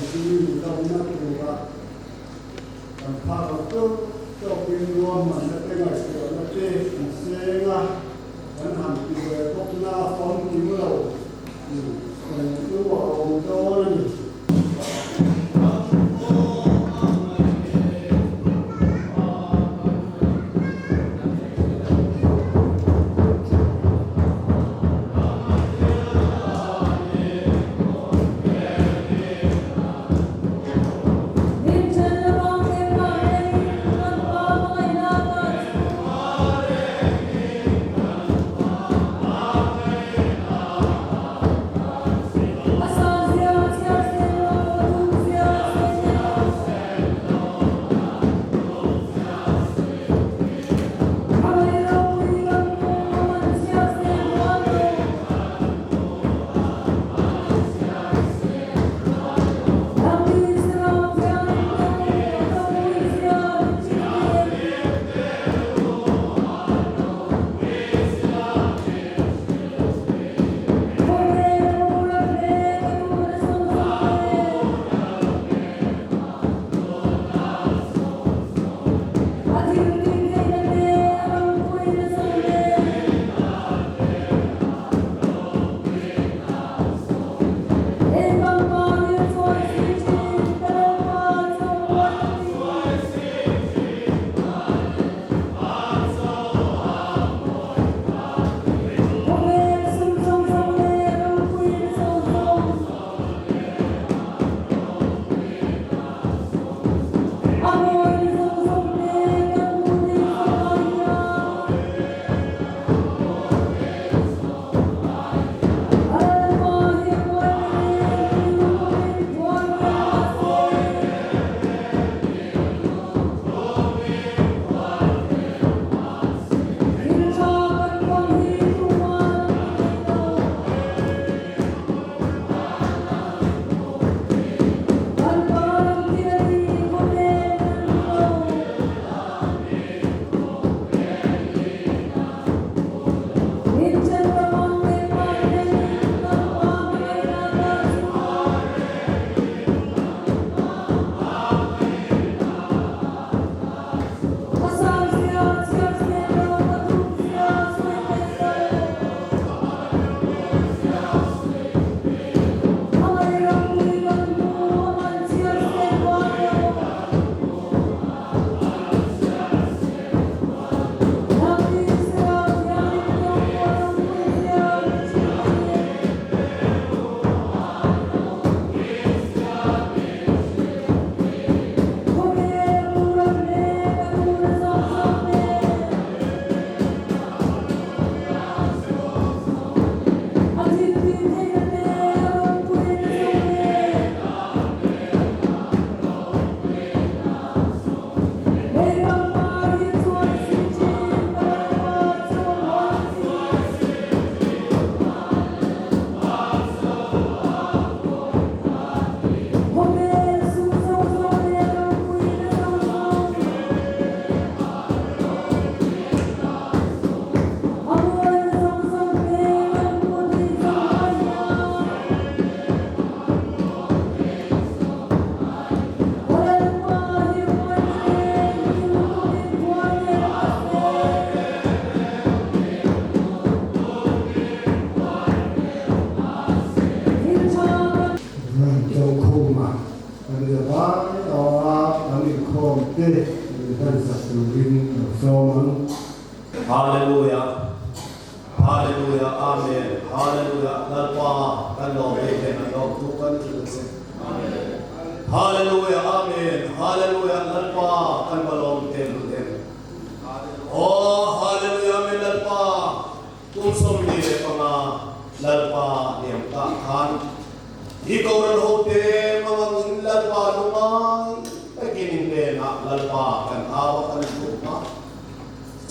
ที่เราไม่รู้ว่าพาเราต้องเป็นรวมมันจะเป็นอะไรเกี่ยวกับเรื่องเสียงอ่ะปัญหาที่เกิดขึ้นหน้าฟ้องที่เราเป็นตัวเราโดนHallelujah. Hallelujah. Amen. Hallelujah. Lalpa kanong beken ang tukan tulungan. Hallelujah. Amen. Hallelujah. Lalpa kan balong tulungan. Oh, hallelujah. Amen. Lalpa kung sumili pa nga lalpa niyang kakan. Ikaw rin hote mga lalpa lumang pagkininde na lalpa kan awak kan lupa.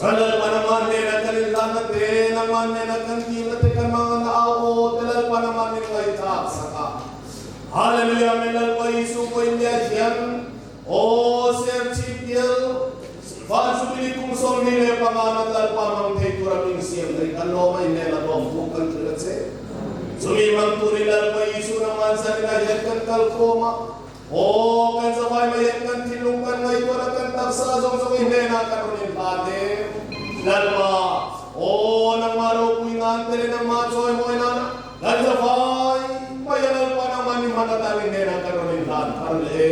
Dalal pa naman din at kalilangat din naman din at kantilat kan mga naawo. Dalal pa naman din kayo saka. Hallelujah. Melal pa isu ko india siyan. O Sir Chipiel. Falso bili kong somnile panganat lal pa mang tayo turaming siyang. Dari kaloma inela doang bukan tulat siya. Sumimang turilal pa isu naman sa inayat kan kalkoma. O kan sabay mayat kan tilungkan ngay ko na kan taksa zong hindi na karunin pate. Lalma. O nang maraw ko inantili ng matsoy mo inana. Lalsabay. Mayalan pa naman yung matatawin hindi na karunin pate. Karle.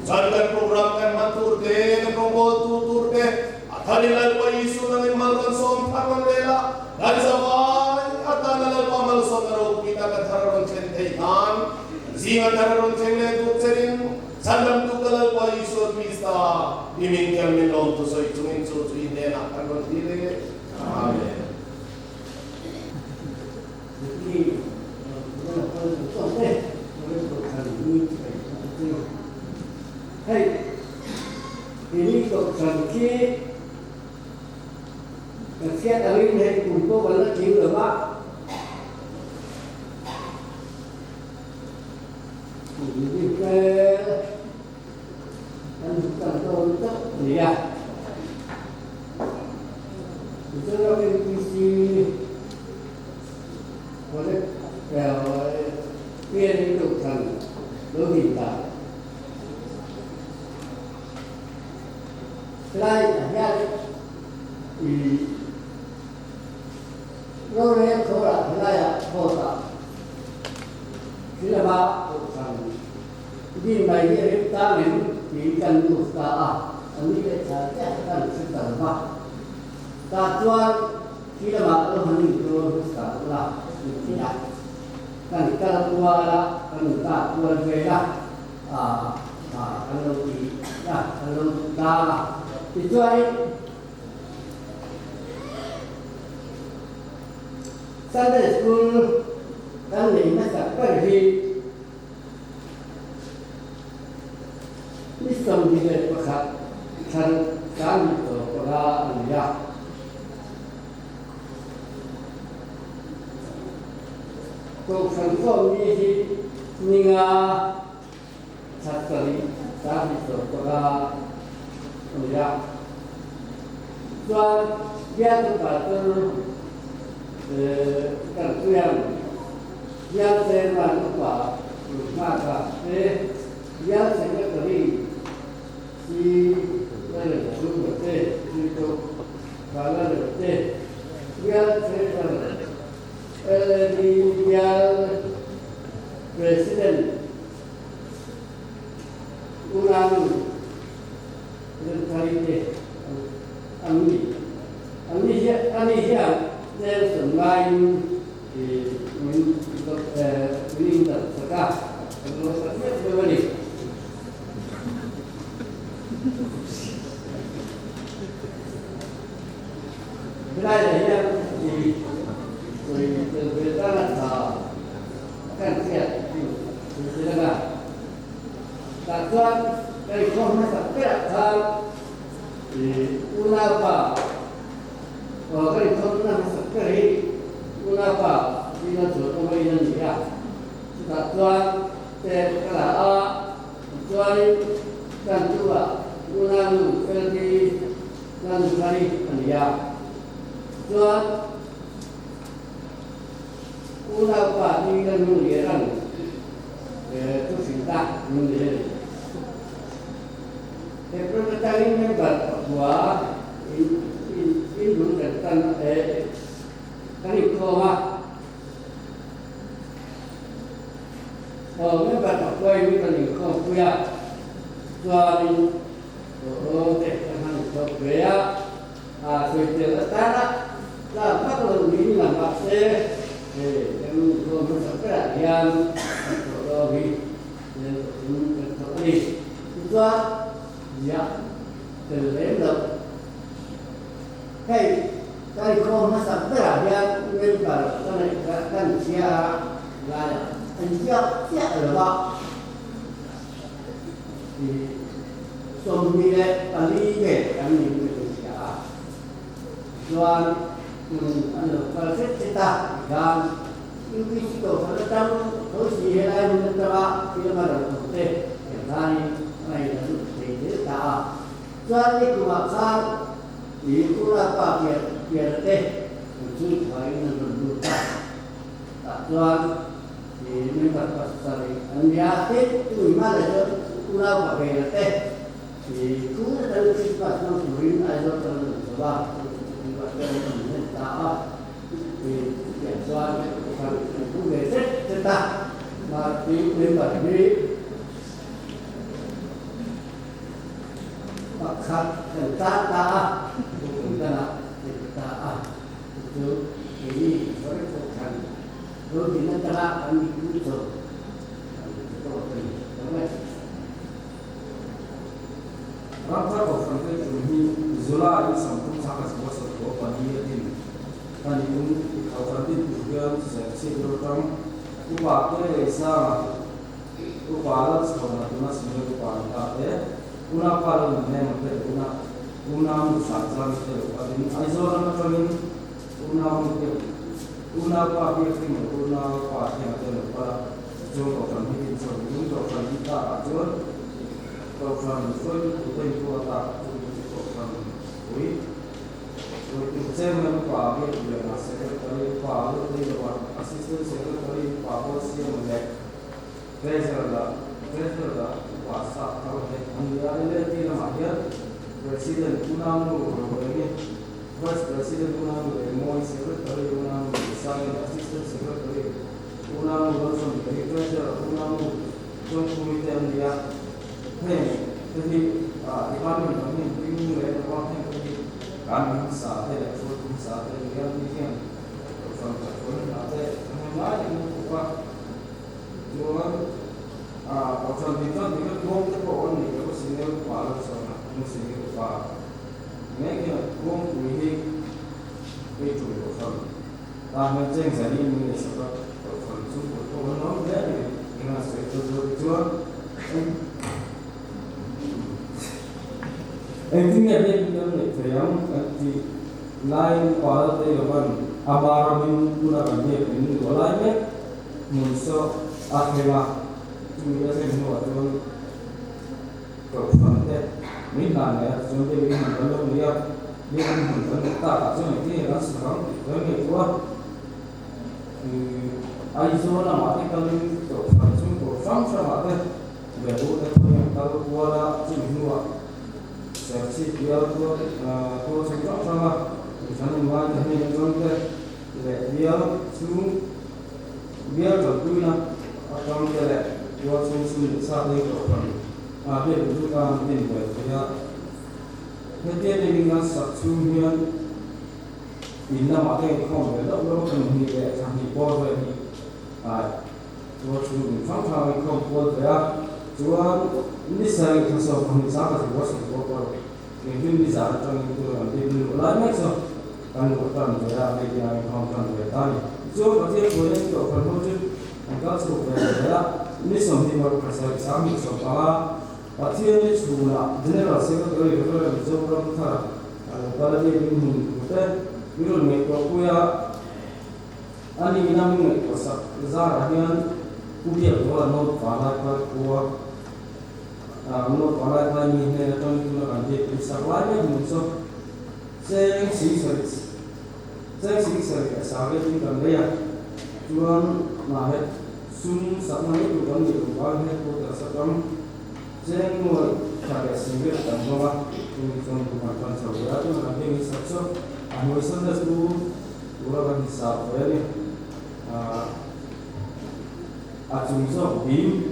Saan kan program kan maturte. Kan robot tuturte. At halilal pa isu ng imalkan som karon lela. Lalsabay. At halilal pa malson na raw kita kathararong sentayhan. Singa tararong cenglet utserin sandam tukalal pa isu Krista. Dimingkian minong to soy tungin so hindi na karon dile. Amen. Hey, ini kok sampai kasihan kali ini kumpul banyak jiwa mak. Ini ke kan kantor itu ya. Itu lagi visi boleh biar itu kan lebih tak. Selain ya di luar kota wilayah kota sila kan di bagian tangan di kan usaha ini saja kan setelah tatuan sila ini luar usaha tidak kan kalau kuala kan tatuan beda kalau di kalau dah itu hari Sunday school kan ni masa pergi ni sambil berkat kan itu orang ya kau confirm ni nga sekali kan itu orang ya soal dia terpatul kan tu yang saya lupa maka yang saya kali si ada semua itu kalau ada yang saya di yang presiden ulang dan kali ini Ani siap saya sembahkan minta sedekah kalau saya berbalik belajar yang di berbedaran akan siap sedekah takkan dari koma sampai di ulama kalau kena sekali kenapa bila jodoh ini dia sudah tuan terkelah tuan dan tua ulang pergi dan sekali dia tuan kenapa dengan mengiran itu cinta mengiran pertanyaan yang bahwa Ibu kata kan itu mah memang apa ini kan itu punya suami teman saya sudah tanah lah kalau ini nampak yang bersebelah yang lebih itu ya terlebih Hey, kali kau masa berada member kan siapa lah, siapa lepas di somile alibe kami Indonesia, tuan kalau kita kan Inggris itu kalau tahu harus dihilangkan mentera tidak ada untuk yang lain itu tidak tuan itu makan itu apa biar teh uji hari menentukan tak tuan thì nên bật sari anh ya tết tuổi mà lại cho ulau cả về là tết thì cũng là đang sinh hoạt trong tuổi ai do trong số ba sinh hoạt trong mình ta thì kiểm soát phần cũng về tết ta mà tí nên bật đi bậc khát ta cũng là ta itu ini orang bukan kalau di negara kami itu Rangka konflik ini zula ini sampai sangat sebesar sebuah pandemi ini. Kali ini konflik juga seksi berorang upaya desa upaya sekolah tunas sebagai upaya una paling memang una musafir itu ini aizoran macam una pakai film una pakai ada pada jauh orang ini jauh orang kita ajar orang film bukan kuota orang kui itu zaman pakai dia sekretari pakai dia buat asisten sekretari pakai sih mulai treasurer kuasa kalau dia ini tidak mahir presiden unang ini Vice President unang Moy Secretary unang Second Assistant Secretary unang Wilson Treasurer unang John Committee dia jadi department kami ini mereka orang yang kami saat ini dia bikin orang ada mana yang buat jualan orang kita mau orang ni kalau sini pahala sana mesti kita mereka mau pilih itu orang macam jadi ini sebab orang semua orang dia dengan sektor jual intinya dia bilang yang di lain pada teman abaran gunakan dia ini lainnya musuh akhirnya chúng ta sẽ mua cho cổ phần đấy mình làm này chúng ta bị mình có lông liêu nhưng mình vẫn tạo cho những cái nó sử dụng với người qua ai số là mà cái con cổ phần chúng cổ phong cho mà thế về bộ cái thôi tao qua là chỉ mua sẽ chỉ tiêu tôi sẽ chọn cho mà cho nên ngoài thì mình trong cái để tiêu xuống tiêu đầu tư là trong cái này buat solusi saat ini program. Ada juga mungkin buat dia. Nanti ada dengan saksian inna mata kau bela orang kami dia kami buat lagi. Buat solusi faham kau buat dia. Jual ini saya kasih kami sangat buat sebuah mungkin bisa orang itu nanti belum macam kan bukan dia lagi yang kau kan dia tadi. Jual kerja boleh kau perlu engkau sudah dia. Ini something baru pasal kami soal artinya ini cuma general secretary kalau jauh orang utara kalau dia ini kita birul mereka punya ani minami mereka zar hanya kubiak bola not pada kuah not pada ini hanya tahun itu nanti bisa lagi muncul saya sih sahaja ini kan dia tuan mahir sun sama itu kan di rumah ni pun terseram jangan mau cari singgah dan bawa ini rumah kan saudara tu nanti ni sakso anu sana tu orang hisap ni acungso bim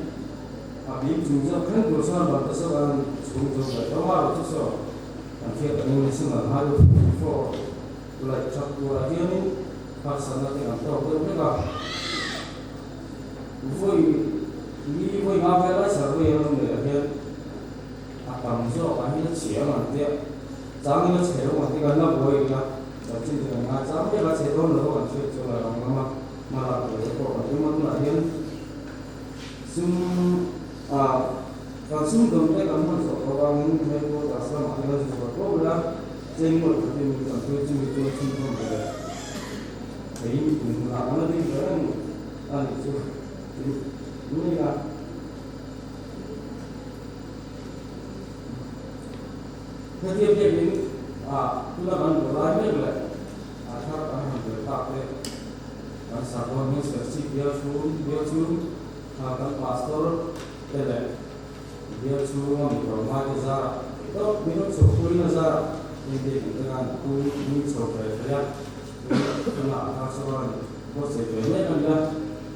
cungso kan berusaha batas orang cungso berdoa itu so nanti ini semua hal itu mulai cakap lagi ni pasal nanti antara mereka vui ngao cái đó sợ vui hơn người kia tầm số cái nó chĩa mà tiệm sáng nó chĩa mà cái nó vui cả rồi trên đường ngày sáng biết là chĩa thôi nữa còn chuyện cho là lòng mà là người có cái món là hiếm xung còn xung đồng cái cảm giác của các bạn hay có cả sao mà cái gì của cô là trên một cái mình còn tôi chung không được thấy mình làm nó đi nữa anh chưa ini kan setiap dia ini tulang bola ni boleh asal kami bertak le sabon ni seksi dia cu kan pastor ele dia cu ngam roma ke zara to minut sokuri nazar ini dengan tu ini sokre ya kena kasaran bos sebenarnya kan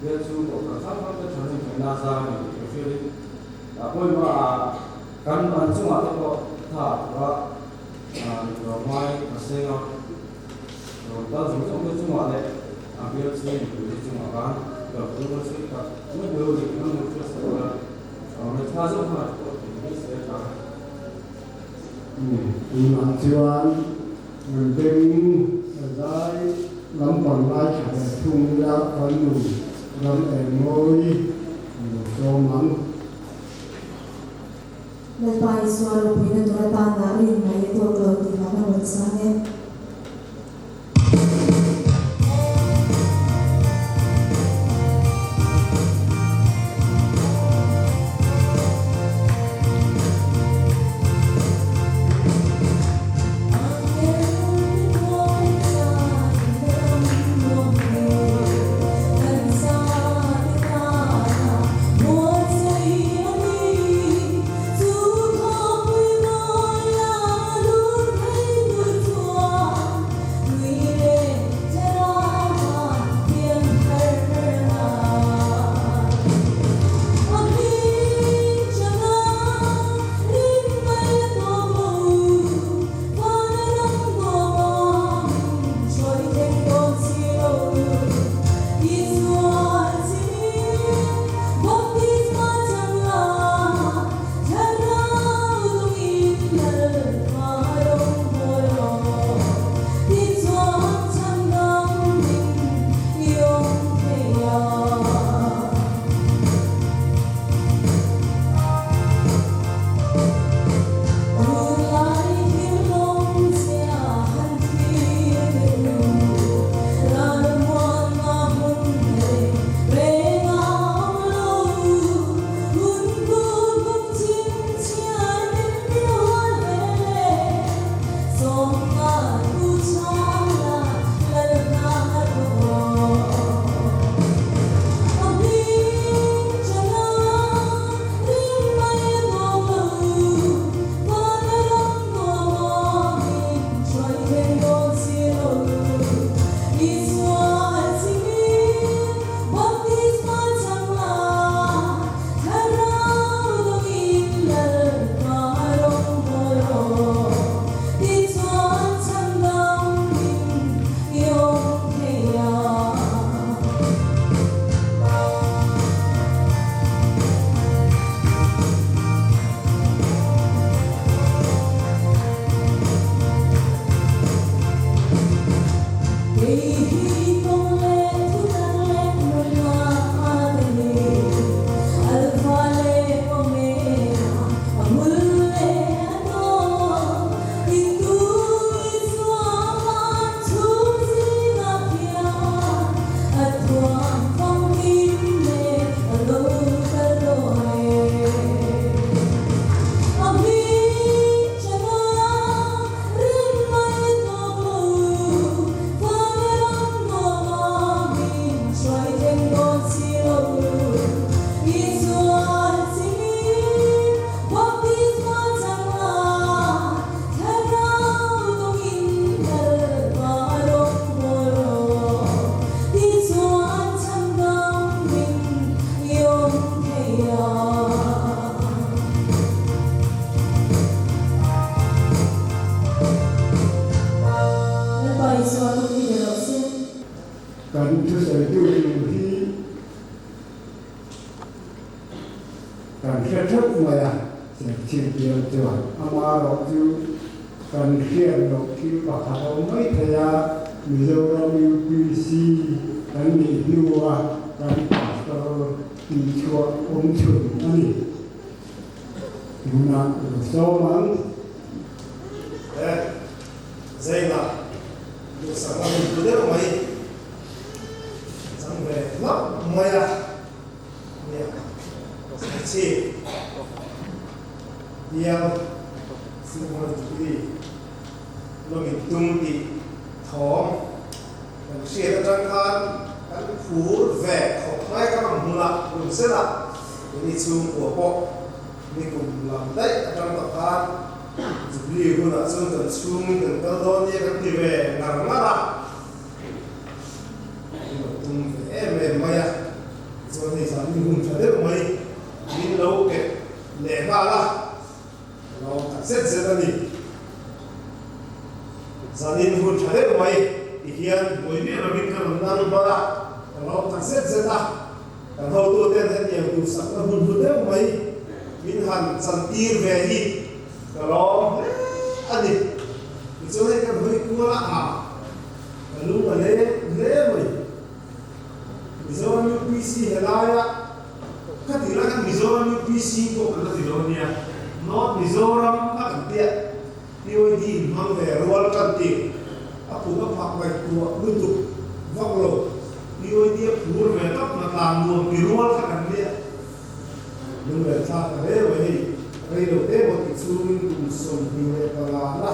dia cu kok sama ke channel nazar ni feel apa kan pancung atau tha wa roma asenga ta zum ke cuma le dia cu ni cuma kan kalau tu sih tak cuma dulu di kan terus mereka semua ini saya tahu mà chuan người bên trái lắm còn lại phải thung ra con nụ lắm em môi cho mắm Let by swallow pin to the tana in my total in the sang. cần cho sự tiêu dùng khi cần thiết thức mà sẽ chịu nhiều trường ama đó chứ cần khiên đó khi bảo thảo mấy thầy mình dâu ra UPC cần nghỉ hưu cần bảo cho đi chùa ôm trường này nhưng mà số mắng dây là được sản phẩm từ đấy mà đi sang về lắm mày nè cái gì điều sự quan trọng gì lo mình tung đi thòng mình xe ra trang khan kan phur ve khop mai ka mula kum sela ni chung ko po ni kum lam dai atang ta kan jubli ko na chung kan chung kan ta do ni kan ti ve ngar ngara tum ve maya so ni sa ni hum cha de mai ni lo ke le ba la lo ta set set ni zanin hun cha de mai hian boi mi rabin ka nan ba la lo ta set set a kan ho tu ten het yang tu sak hun hun de mai min han chan tir ve hi ka lo ani so he ka boi ku la a lu ma le mai Mizoram UPC helaya katira kan Mizoram UPC ko kan tironia not Mizoram kan dia POD mang ve rual kan ti apu ka phak mai tu lutu vaklo POD pur ve tak na tam nuam pi rual kan dia lu ve cha ka re ve hi re lo te mo ti chuin tu som hi ve ka la na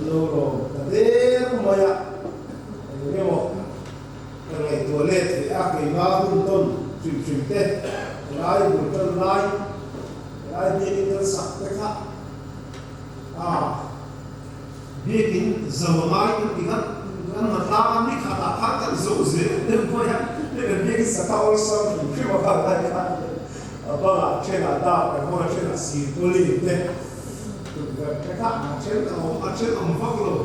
lo ro ta de maya ne mo ngày tuổi lên thì ác kỳ ba hôn tôn chuyển tên lái buồn chân lái đi chân sạch cái khác biết kín dầu mai thì ngắn mặt la ăn đi khát đã khác cái dầu dễ nên coi nhá nên là biết cái sạch tao xong thì khi mà vào đây khác vâng ạ trên là đào cái coi trên là xì tôi liền tên cái khác trên ông phát rồi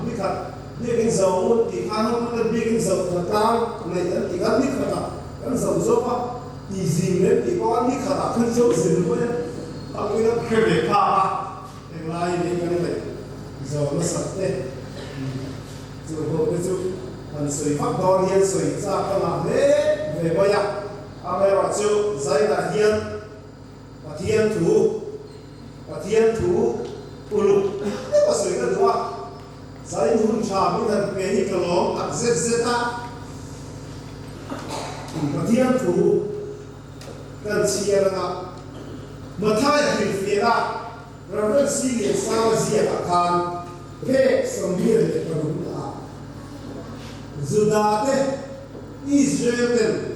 biết thật biết cái dầu thì khá hơn cái biết cái dầu là cao này thì gắn biết khả cái dầu dốc á thì gì đấy thì có biết khả không dầu gì nữa nhé ông cái đó kêu để pha để lại để cái này dầu nó sạch đấy rồi hộ cái chú mình sưởi phát đo hiên sưởi ra cái làm thế về bây giờ anh em bảo chú dây là hiên và thiên thủ ulu thế mà sưởi cái đúng không Saya pun cakap dengan pihak kalau akses zeta, kemudian tu kan siapa matai filfira, rakyat sini sama siapa kan, ke sembir berumah. Zudate Israel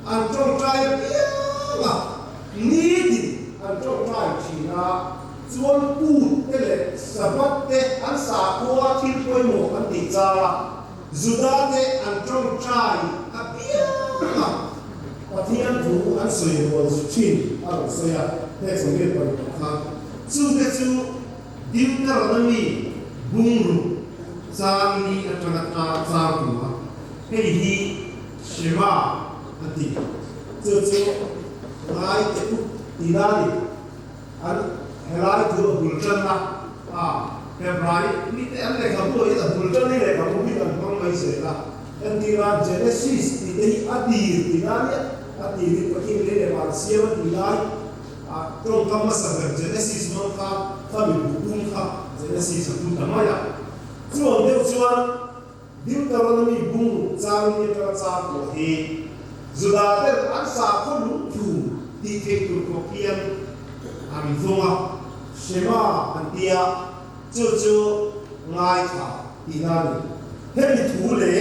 antong trai piala, nidi antong trai China. Chuan pu tele sabat te an sa kwa thil poi mo an ti cha zuda te an trong trai a pia pathian thu an soi ro zu chin a ro soya te song ge pa kha chu te chu dim ta ro ni bung ru sang ni a tana ta sa ku ma he hi shima ati chu ngai te tu ti na ni an helai tu bulchan na February ni em lại không có ý là bulchan ni lại không biết là con mấy sẽ là em đi ra Genesis thì đây adi thì na nhé adi thì có khi lấy để bàn siêu thì lại trong các mắt sản Genesis nó khá bị bùng khá Genesis là bùng thằng ấy chuan đều chuan điêu tao nó bị bùng trang như cái trang của thì dù là cái ăn sa không đúng chủ thì cái tụi có kiên mình dùng Shema antia chu ngai tha tinani hemi thule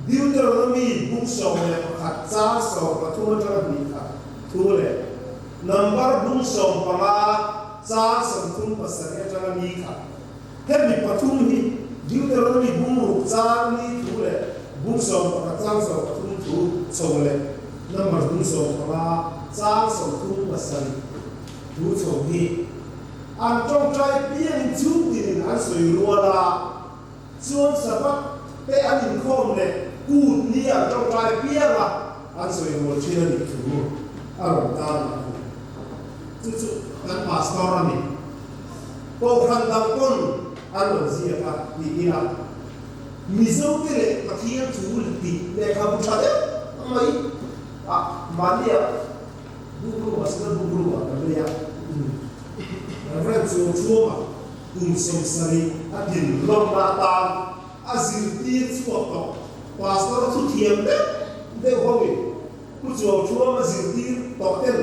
Deuteronomy book so le khat cha so pathuma tra bi kha thule number book so pama cha som thum pasare tra mi kha hemi pathum hi Deuteronomy book ru cha ni thule book so pa cha so pathum thu so le number book so pama cha som thum pasare thu so hi an trong trai pian chu tin an soi ruala chuan sabat te an in khom le ku ni an trong trai pian la an soi rual china ni thu aro ta chu kan pastor ani ko khan dam kon an lo zia ka ni ila mi zo ke le pathian thu le ti le kha bu cha de mai mania bu wasna bu ka ya Reverend Chua cùng sông sari a din long la ta a zir ti chua to pastor thu thiam de hobi ku chua ma zir ti to ten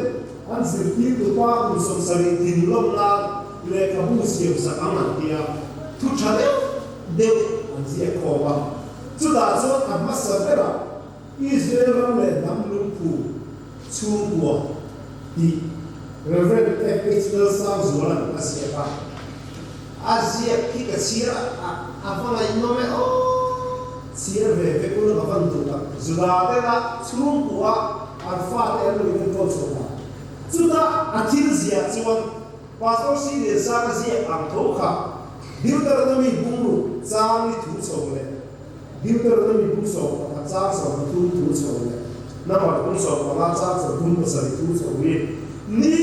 an zir ti tu pa cùng sông sari din long la le ka bu siam sa aman tia thu cha de an zia ko ba chú đã cho ăn mắt sợ thế nào Israel làm lệ nắm lung phủ chu bùa thì Reverend F.H. sang rồi là Asia ba Asia khi cái chia apa là nó mới chia về cũng là phần tụ tập dù là thế là chu bùa alpha thế là mình có số mà chú ta ăn thịt gì à chú ăn pastor sĩ để sang cái gì ăn thấu cả Deuteronomy bung lu trang đi thủ sầu này Deuteronomy bung sầu và trang sầu và thủ sầu này năm mà bung sầu và la trang sầu bung sầu thủ sầu này ní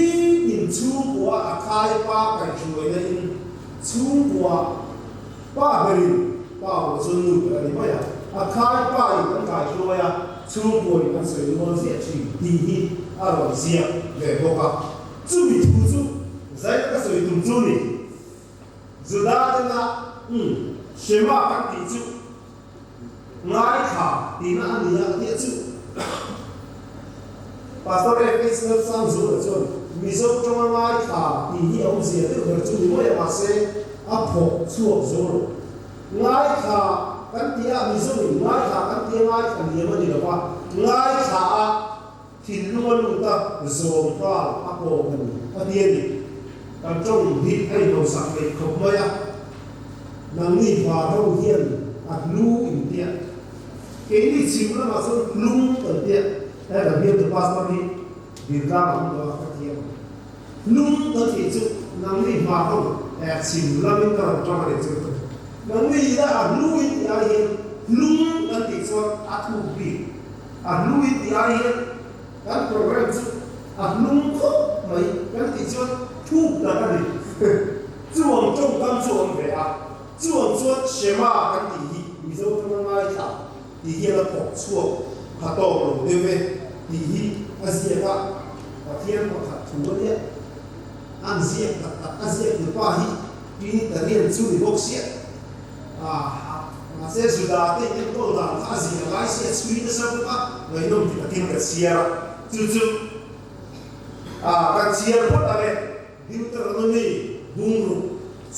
in chú của khai ba cái chuối này in chú của ba bên ba của dân nuôi cái này mấy à khai ba in cái chuối à chú của in cái sợi nó dễ chỉ đi đi rồi dễ về bộ cả chú bị thủ chú giải cái sợi thủ chú này dù đã đến là xem mà các tỷ chú ngay cả thì nó ăn gì ăn tiệt chú pastor F.H. sang rồi rồi vì sao trong ngay cả thì ông gì đấy ở chú mới mà sẽ áp hộ chuộc rồi ngay cả cái tia vì sao mình ngay cả cái tia ngay cả gì mà đi đâu qua ngay cả thì luôn luôn ta rồi qua áp hộ mình cái tia gì trong trong hít hay đầu sạc về không mấy à năng đi vào đâu hiền lu in tiệt cái đi chịu nó mà sao lung tận tiệt hay là biết được pastor đi việc ra bằng đó các thiền lung tận tiệt chứ năng đi vào đâu chịu là mình cần cho cái gì năng đi ra lu in tiệt hiền lung tận tiệt cho atu bi lu in tiệt hiền các program chứ lung khóc mấy các tiệt cho thu là cái gì chuồng trong tâm chuồng về chuồng chuột xem mà cái gì ví dụ trong ngay cả thì hiện là bỏ chuồng hạt tổ rồi đều về thì Asia ta và thiên và hạt thú đấy Asia Asia từ qua hi đi tới liên chú đi bốc xếp mà sẽ dù đã thấy những câu làm khá gì là lái xe suy nó sao các người nông thì là thiên cái xe chú cái xe bắt ở đây Deuteronomy bung lu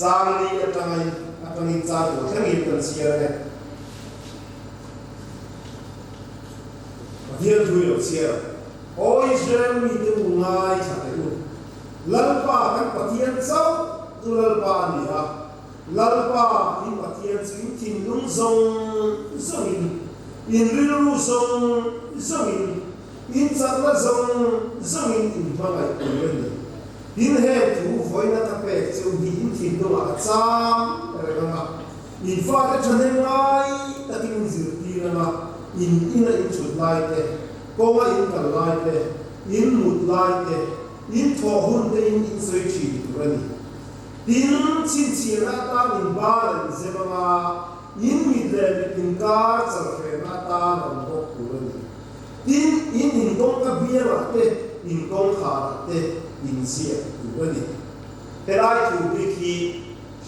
trang ni atangin trang của thằng nghiệp cần xe này thiên thui được xe ôi Israel mi tu ngay chả thấy luôn lần ba các bậc thiên sau tu lần ba này lần ba in bậc thiên chính thiên lung sông in riu sông in sát là sông in bao ngày của mình in hệ thủ với nó tập về châu in thiên đồ à sam rồi đó in phát cái chân ngay ta kinh dự đi là in chuột lại thế có mà in cả lại thế in một lại thế in thọ hôn thế in soi chỉ rồi in xin xin là ta in ba lần xem mà in mít lên in cá sấu phê là ta làm bốc rồi in công cái bia là thế in công khá là thế in xia rồi thế lại thủ bị khi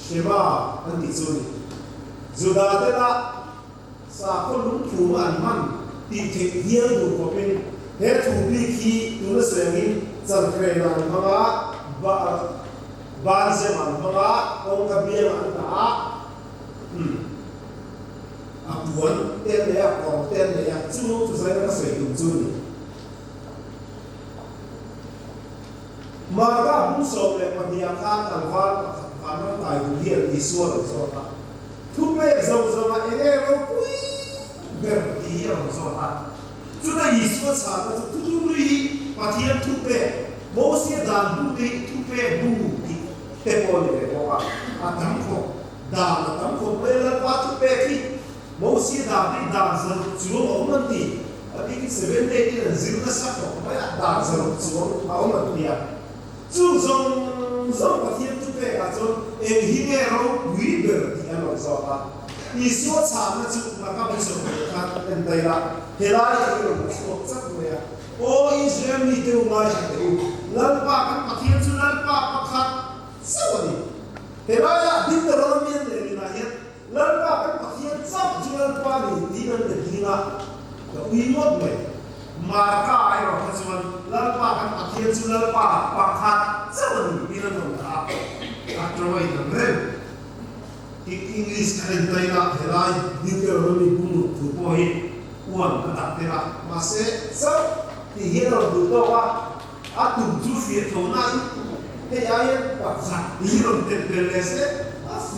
xem mà anh đi rồi dù đã thế là sa ko lung thu an man ti the hiel du ko pin he thu bi khi tu na sengin chal kre na ma ba se man ma ong ka bia man ta a buon ten le a ko ten le a chu tu sai na sai tu chu ni ma ga bu so le pa dia kha tan va ma tai tu hiel i so lo so ta thu pe zo ma ene ro pui ber ti ya zo ha chu na i so sa ta tu tu ri pa ti thu pe mo si dan bu ti thu pe bu ti te po ni ko a tam ko da na tam ko pe la pa thu pe ki mo si da bi da zo chu o man ti a bi ki 7 day ti na zil na sa ko ba da zo chu o man ti ya chu zong pa ti thu pe ka zo e hi ne ro wi ber ti a lo zo ha你说惨了就那个没什么看跟对了，后来这个说这个呀，哦，以前你对我来讲的，人把跟把天出人把看，什么的，后来呀，你得了面的你那些，人把跟把天造出人把你人的地啊，就规模没，马家哎哟，他说人把跟把天出人把看，什么的，你人弄的啊，这位的人。English kan tayo na helay Deuteronomy bung thủ bồi uổng cái đặc thế là mà sẽ sắp thì hiện rồi đủ đâu à tụm chú phía thấu này thế ai bắt sạch đi rồi tiền lệ sẽ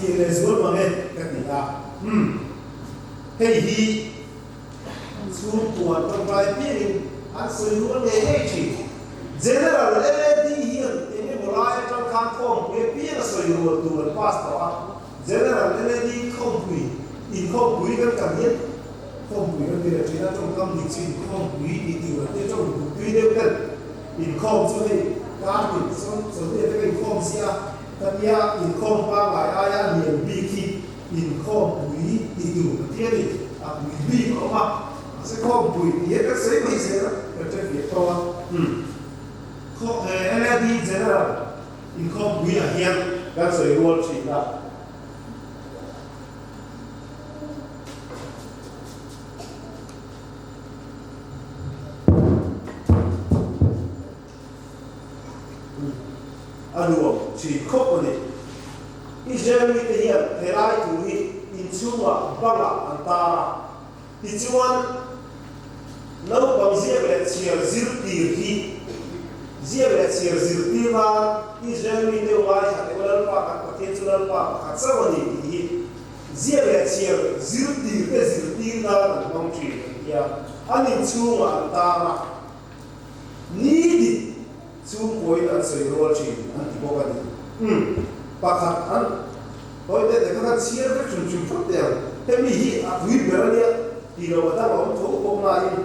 phía lệ rồi mà nghe cái gì à thế thì xuống buồn trong vài tiếng anh sử dụng để hết chỉ general LED hiện ini mulai trong khám phong cái phía là sử dụng từ pass đó general LED không quỷ in không quỷ cái cảm giác không quỷ cái việc chỉ là trong tâm lịch sử không quỷ thì từ là trong quỷ đều cần in không cho nên các in số tiền cái in không xia tất nhiên in không ba ngày ai liền bị khi in không quỷ thì từ cái thiên quỷ bị có mà sẽ không quỷ thì các giấy này sẽ là cái việc to LED general in không quỷ là hiện các sử dụng chỉ là aduh si kop ni Israel ni dia terai tu ni insua banga antara ichuan lau bang zia zirtir na Israel ni dia wai hat ulan pa ka patien ulan pa ka sawani hi zia zirtir na bang chi ya anin chunga antara ni di chung koi an sei rol chi an ti boka ni pakhat an hoi te ka chiar ka chung phut te he mi hi a hui berania ti lo da lo tho ko na in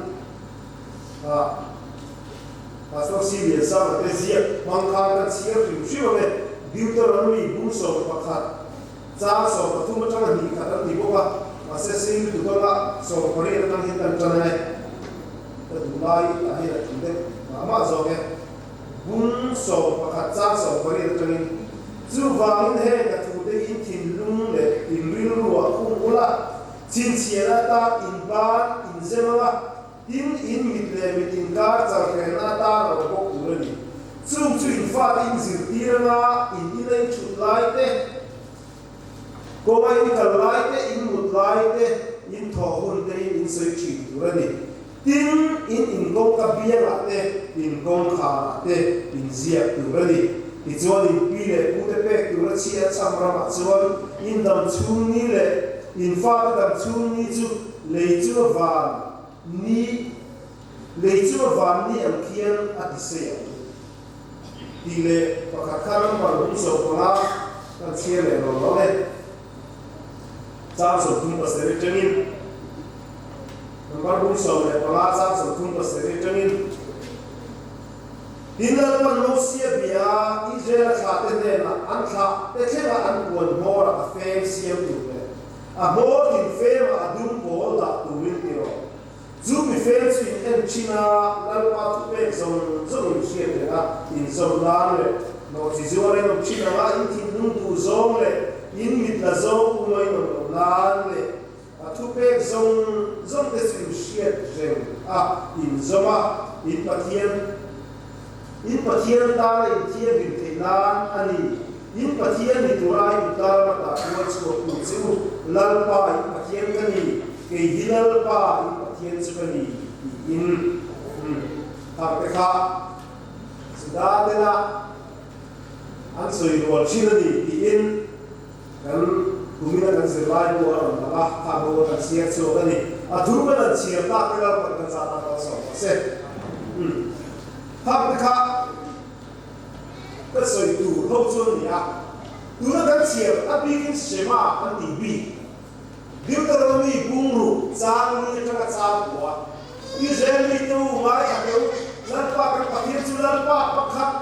pastor si sa te zia mang kha ka chiar chung chi wa me Deuteronomy bu so pakhat cha so ka tu ma cha ni ka ta ti boka ma se sing tu ka so ko re na hin tan tan ai ta du lai a he la tu de ma zo ke bún sầu và khát cha sầu có điều cho nên chú vàng he cả thủ để in thìn lung để in rin lúa cũng ula chín chia na ta in ban in zema in mít lệ mít in cá chả cái na ta rồi bốc tu lên chú in phát in zir tia na in lên chụp lại thế có ai in cả lại thế in một lại thế in thọ hồn thế in sợi chỉ tu lên tin in công các bia là thế in công khá là thế in ziak tu ra đi thì cho in pi lệ u te pe tu ra chia chăm ra mà cho in đam chung ni lệ in pha đam chung ni chu lệ chu van ni am kian atisaya thì lệ và các khăn mà đúng số của nó kan chia lệ nó lệ cha số tung bớt sẽ chân in Nomor so le palaza so tung pas de tengin dinal manusia bia Israel khate de na an kha te thela an buon mora a fem siam tu le a mor din fem a dum bol da tu win tiro zu mi fem su en china la pa tu pe zon sia de a in zon dan le no si zore no china la in tin dum tu zon le in mit la zon ku mai no dan le thu pe zong te su shiat reng in zoma in pathian ta in thia bin te nan ani in pathian ni turai utar ma ta kuat so tu chu lal pa in pathian kani ke hilal pa in pathian chu kani in ta pe kha sida de la an soi rol chinani in kan kumina kan zirlai bu aron la ka bo kan siak so kani a thurba na chia ta ke la kan sa ta so se ta ka ka soi tu ho chu ni a tu na kan chia a bi kin shema an ti bi Deuteronomy bungru chang ni ka chang ko Israel ni tu mai ka eu lan pa ka pathian chu lan pa pakhat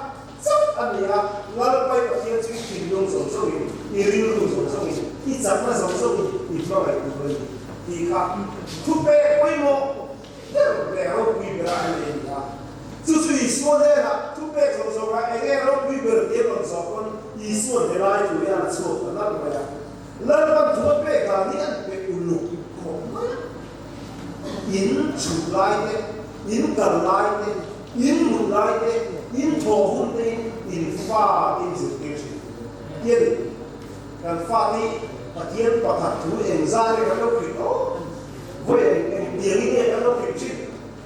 sắp anh nhỉ là bay vào thiên chúa chỉ dùng giống sâu hình, thì dùng sâu hình, thì chẳng là giống sâu hình, thì cho lại được rồi, thì khác, thu về quy mô, để họ quy về lại này nhá, chú ý số này là thu về giống sâu cái, anh em họ quy về tiếp bằng sâu con, ý số này lại chủ yếu là số, nó là vậy, lần lần thu về cả những cái ulu không, in chủ lại đấy, in cần lại đấy, in một lại đấy. In thổ hôn tên in pha in dự tiêu chí tiên cần pha đi và tiên và thật thú em ra để nó đâu kịp đó vậy tiếng này nó kịp chứ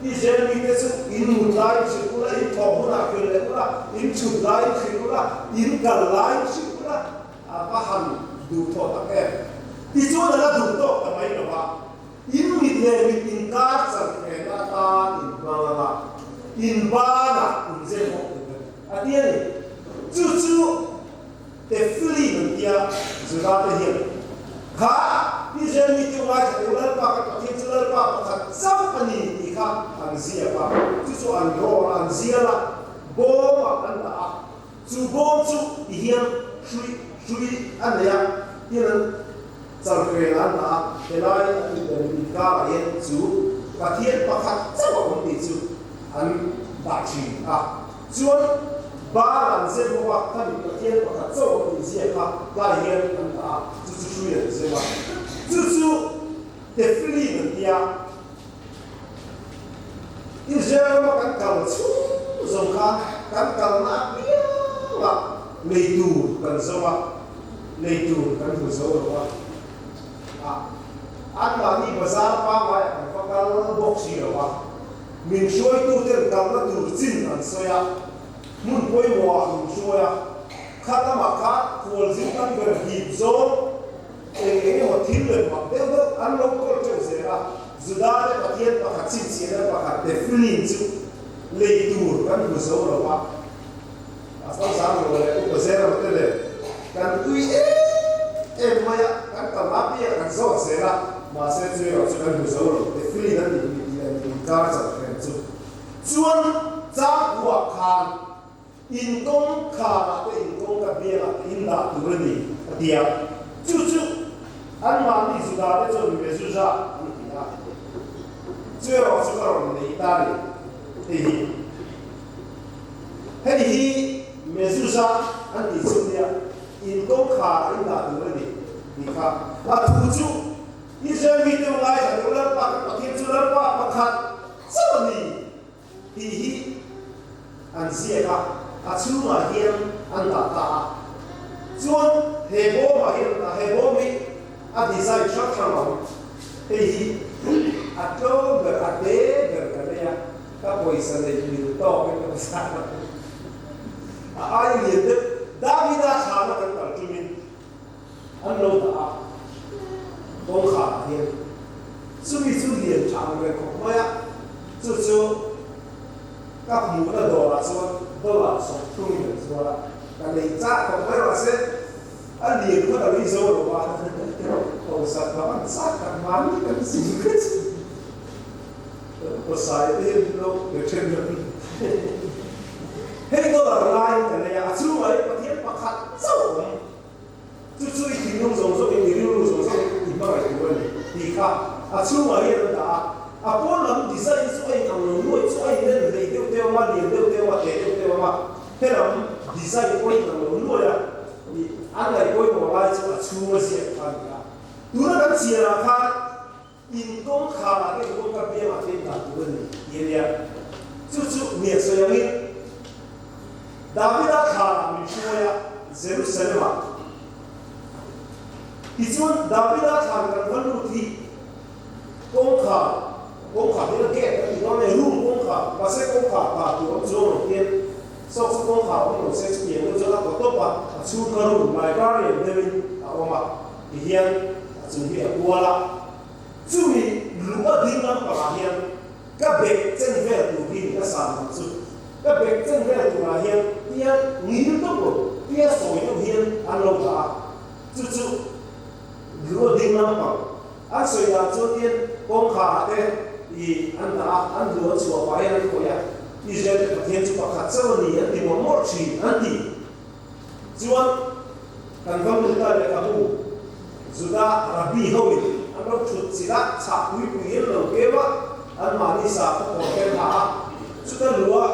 Israel mình cái sự in một lại sự cũng là in thọ cũng là quyền lệ cũng là in chụp lại sự cũng là in cần lại sự cũng là và hẳn đủ thọ các em thì chỗ là đủ thọ là mấy đâu ạ in mình này mình in cát sản phẩm là ta in vàng in ba là in dễ một à tiên này chú để free mình kia rồi ra thể hiện khá Israel mình tiêu ngay thì ular pa cái thiên ular pa cái sắp anh đi khá anh zia pa chú anh ro anh zia là bom anh đã chú bom chú hiện suy anh này hiện sau khi anh đã thế này anh đi cả hiện chú cái thiên pa cái sắp ông đi chú anh đã chỉ chú ba lần sẽ có các cái thiên pa cái sắp ông đi zia pa lại hiện anh đã chú suy là zia pa chú để free mình kia Israel mà cắn cầu chú dùng khá cắn cầu nát bia là lấy tù cần dâu à lấy tù cần thủ dâu rồi à anh mà đi bazaar pa mai anh phải cần box gì rồi mình xuôi tu tiền cầu nó tù chín anh xuôi à muốn quay hòa mình xuôi à khát mà khát cuốn dính anh gần hiệp dâu cái một thiên lượng mà đều được anh lâu có chỗ gì ra dù đã để phát hiện và phát triển gì đó và phát để phun in chú lấy đủ cái một số rồi mà sau sáng rồi cũng có xe rồi thế này cái tuy em mà cái tầm áp kia cái số xe ra mà sẽ chơi ở chỗ cái một số rồi để phun in nó thì cao rất là chú chuan giá của khan in công khan là cái in công cái bia là in đã đủ rồi đi chú anh mà đi du đã để cho mình về du ra anh đi ra chưa có sự cầu này ta đi thì về du ra anh đi du đi in công khá anh đã được rồi đi khá à thu chú Israel mình tiêu lại là tiêu lớn ba cái thiên chú lớn ba khát sao đi thì anh sẽ cả chú mà hiện anh đã ta chuan hệ bố mà hiện là hệ bố mình design structure nào thì chỗ gần đế gần cái này các bồi sản này nhiều to cái nó sao ai liền được David đã khá là cái tầng trung minh anh lâu đã công khá hiện suy liền chẳng về cũng mấy chú các mũ là đồ là số trung minh số là cái này chắc cũng mấy là sẽ anh liền có là lý do rồi mà còn sao các bạn sát các bạn cái gì cái có sai thì nó để trên được hết đó là lại cái này chú ấy có thiết mà khát sâu chú thì nông giống rồi thì nông giống rồi thì mà cái vấn thì khác chú ấy là bốn lần design chú ấy làm nuôi chú ấy nên để tiêu mà liền tiêu mà để tiêu mà thế là design chú ấy làm nuôi à anh này coi một lại cho chú sẽ phản cả, tú nó đang chia ra khác, in công khá là cái công tác bia mà tên là tú này, vậy đấy, chú nghe số yang ini, David đã khá là mình nói à, Jerusalem à, thì chú David đã khá là cái vấn đề thì công khá thì nó kẹt, thì nó này luôn công khá, và sẽ công khá và tú ông đầu tiên. sau công khảo cũng sẽ xuất hiện cho các tổ chức chú cơ đủ bài ba điểm để mình ông ạ thì hiện chuẩn bị qua là chú ý lúa đi năm và hiện các bệnh chân về từ khi các sản phẩm chú các bệnh chân về từ là hiện hiện nghĩ tốc độ hiện sỏi nó hiện ăn lâu cả chú lúa đi năm và ăn sỏi là cho tiên công khảo thế thì ăn lúa chùa phải ăn khỏe Israel cái thiên chúa khát sâu này thì một món gì anh đi chuan cần vâng được ta để cả bu Juda Rabbi Howi anh đâu chút gì đó chặt quý yên lâu kế quá anh mà đi xa có cái thả chúng ta lúa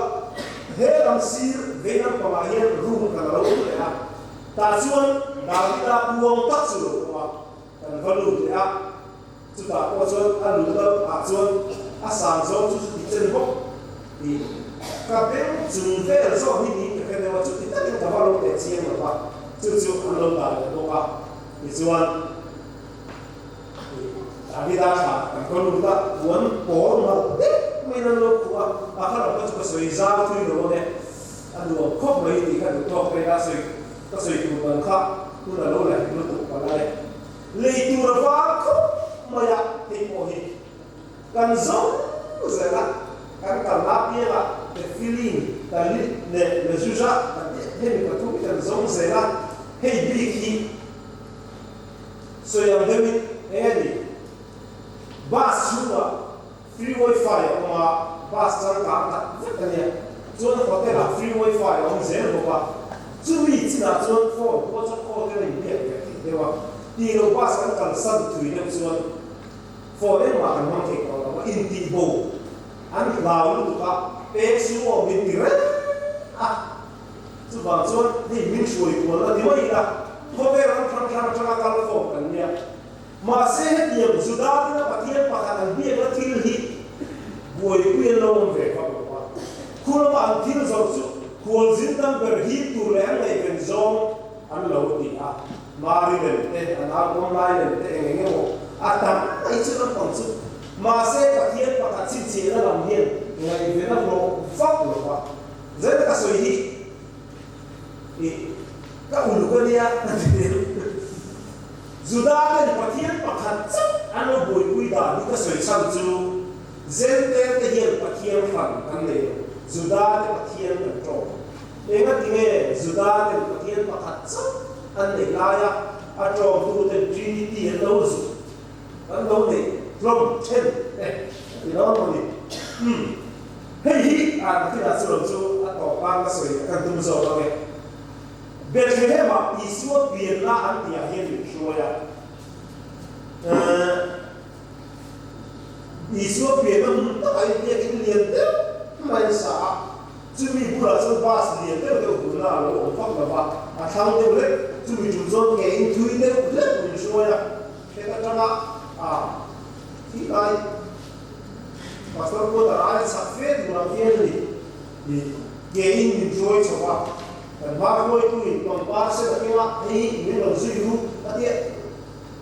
hết làm xí về năm còn lại hiện rung cả lâu đấy à ta chuan David đã buông tắt sự mà cần vâng được đấy à chúng ta có chuan anh lúa đâu chuan sáng rồi chúng ta đi chân bốc thì các bên dùng về là do hình cái này mà chúng ta chúng ta vào để chiêm mà chú anh lâu lại là đâu à thì chú anh Abi dah sah, kalau kita buat por mal, mana lo kuat, akar apa tu kesoi zat tu itu ni, aduh, kau beri ni kan, kau beri kasoi tu bangka, tu dah lo lah, lo tu palai. Leitu rafa kau maya tipohi, kan zon, zela, kan kalap ni lah, the feeling, tadi le susah, ni betul kan zon zela, hey biki, so yang demi ni. Bus juga free wifi sama bus terangkat, katanya, tuan hotel free wifi orang zen bawa, curi cina tuan phone, tuan cakap dengan dia, dewa, di bus kan kalau satu itu tuan phone makan mangkik kalau inti bo, anu lalu tu kak, semua bintiran, tu tuan ni minusui tuan, di mana ida, hotel orang terang kalau phone kan dia. Masih dia sudah tidak pakai pakaian dia bertil hit, boleh kuih lawan mereka berapa. Kalau antil jauh, kalau zindan berhit tu lehang ikan zong, anu lawan dia. Mari lente, anak online lente, enggak atam itu nampak tu. Masih pakai pakaian cincin dalam dia, dengan event lo fak berapa. Jadi kasih hit, kau ulukan dia nanti. Sudah ada pakaian pakat, anu boleh dah, kita sesuai tu. Zenter tehir pakaian fan, kan le. Sudah ada pakaian control. Ingat ini, sudah ada pakaian pakat, anu layak, atau tu tu Trinity atau tu, anu ni, from 10, anu ni. Hei, kita suruh tu atau apa sesuai, kan tu musuh orang. Bagaimana mak isu biarlah anti akhir shoya. Isu biarlah tak ada dia lihat tu, main sah. Cumi pula sebab lihat tu guna lo, fak lepas. Asal tu boleh cumi juzon ke intui tu boleh shoya. Kita cakap tidak. Pasal kau tak ada safed mungkin ni, gain enjoy sebab. Dan bahawa itu bahasa kita ini langsung tadi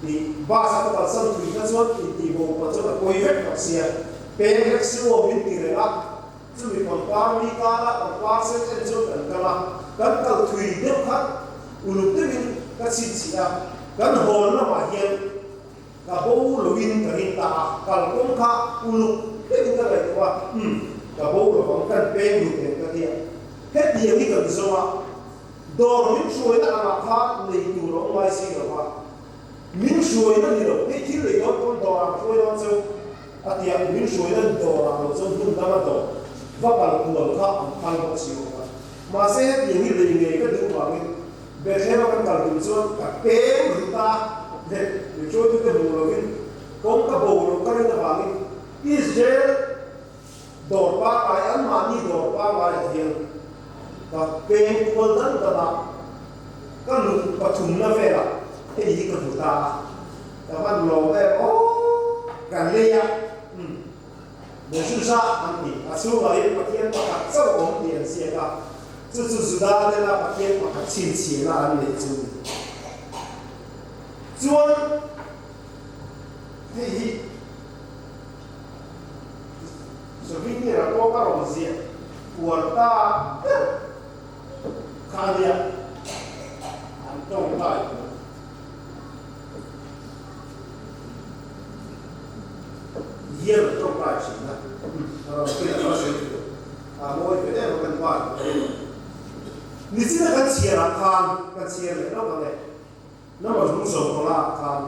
di bahasa kita langsung kita semua di bawah macam kau efek maksudnya efek semua binti rela cuma kompar ni kala bahasa itu dan kalau tuh dia kan uluk tu ini kasih siapa kan horna mahian kau login kerita kalau kau kah uluk itu kan itu kau login kan pengu itu dia dia ni kan semua dor min shuai na anak khat lei tu ro mai si ro ba min shuai na ni ro he thi lei dor kon dor a shuai don so atia min shuai na dor a ro so dun da ma do va pal ku ro kha pal ko si ro ba ma se ye ni lei nge ka du ba min be the ma kan kal tu so ka pe ru ta de ni cho tu de bu ro min kom ka bo ro ka ni da ba min Israel dor pa ai an ma ni dor pa ba hiel các bên quân dân các bạn các lực và chúng nó về là cái gì của chúng ta các bạn lò về càng lây à để chúng ta ăn thì số này phát hiện và các sau ổn định sẽ là chú đã đây là phát hiện và các chính trị là ăn để chuan thì so vini là có các đồng diện của ta Kaya ang trong tay hier trong tay chỉ là cái là nó sẽ mỗi cái này nó cần quan ni chỉ là cái chia là cái chia này nó cái này nó mà dùng sầu của là khan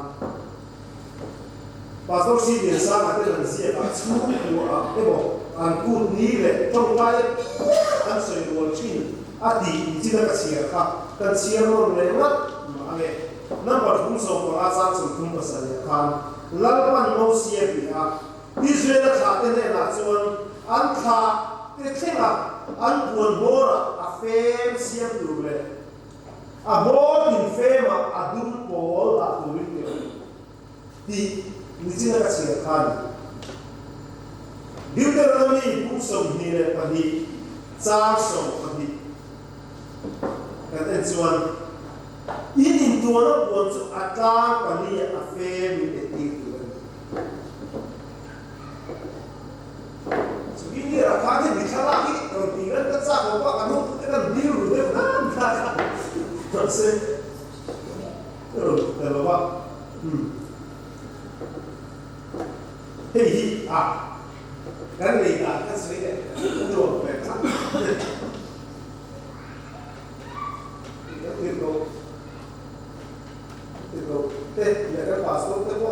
và sau khi điện sang cái lần chia là chú của cái bộ anh cút ní này trong tay anh sợi đồ chín adi chỉ là cái chia khác cái chia nó này nó mà nó mà dùng sầu của là sang sầu không có sợi khan lần mà nó chia bị Israel khá thế này là chuan anh khá thế là anh buồn bố là phê xiêm đủ lệ bố thì phê mà đúng bố là đủ lệ thì mình chỉ là cái chuyện khăn điều đó là mình cũng sống như này và đi cha sống và đi cái tên chuan in tua nó buồn cho ta và đi phê mình để đi ini rakha ke dikhala ki tigan ka sa ko pa kanu ka diru de na ka se pero ba hei kan ni ta ka se de do pe ka Itu, ya kan passport itu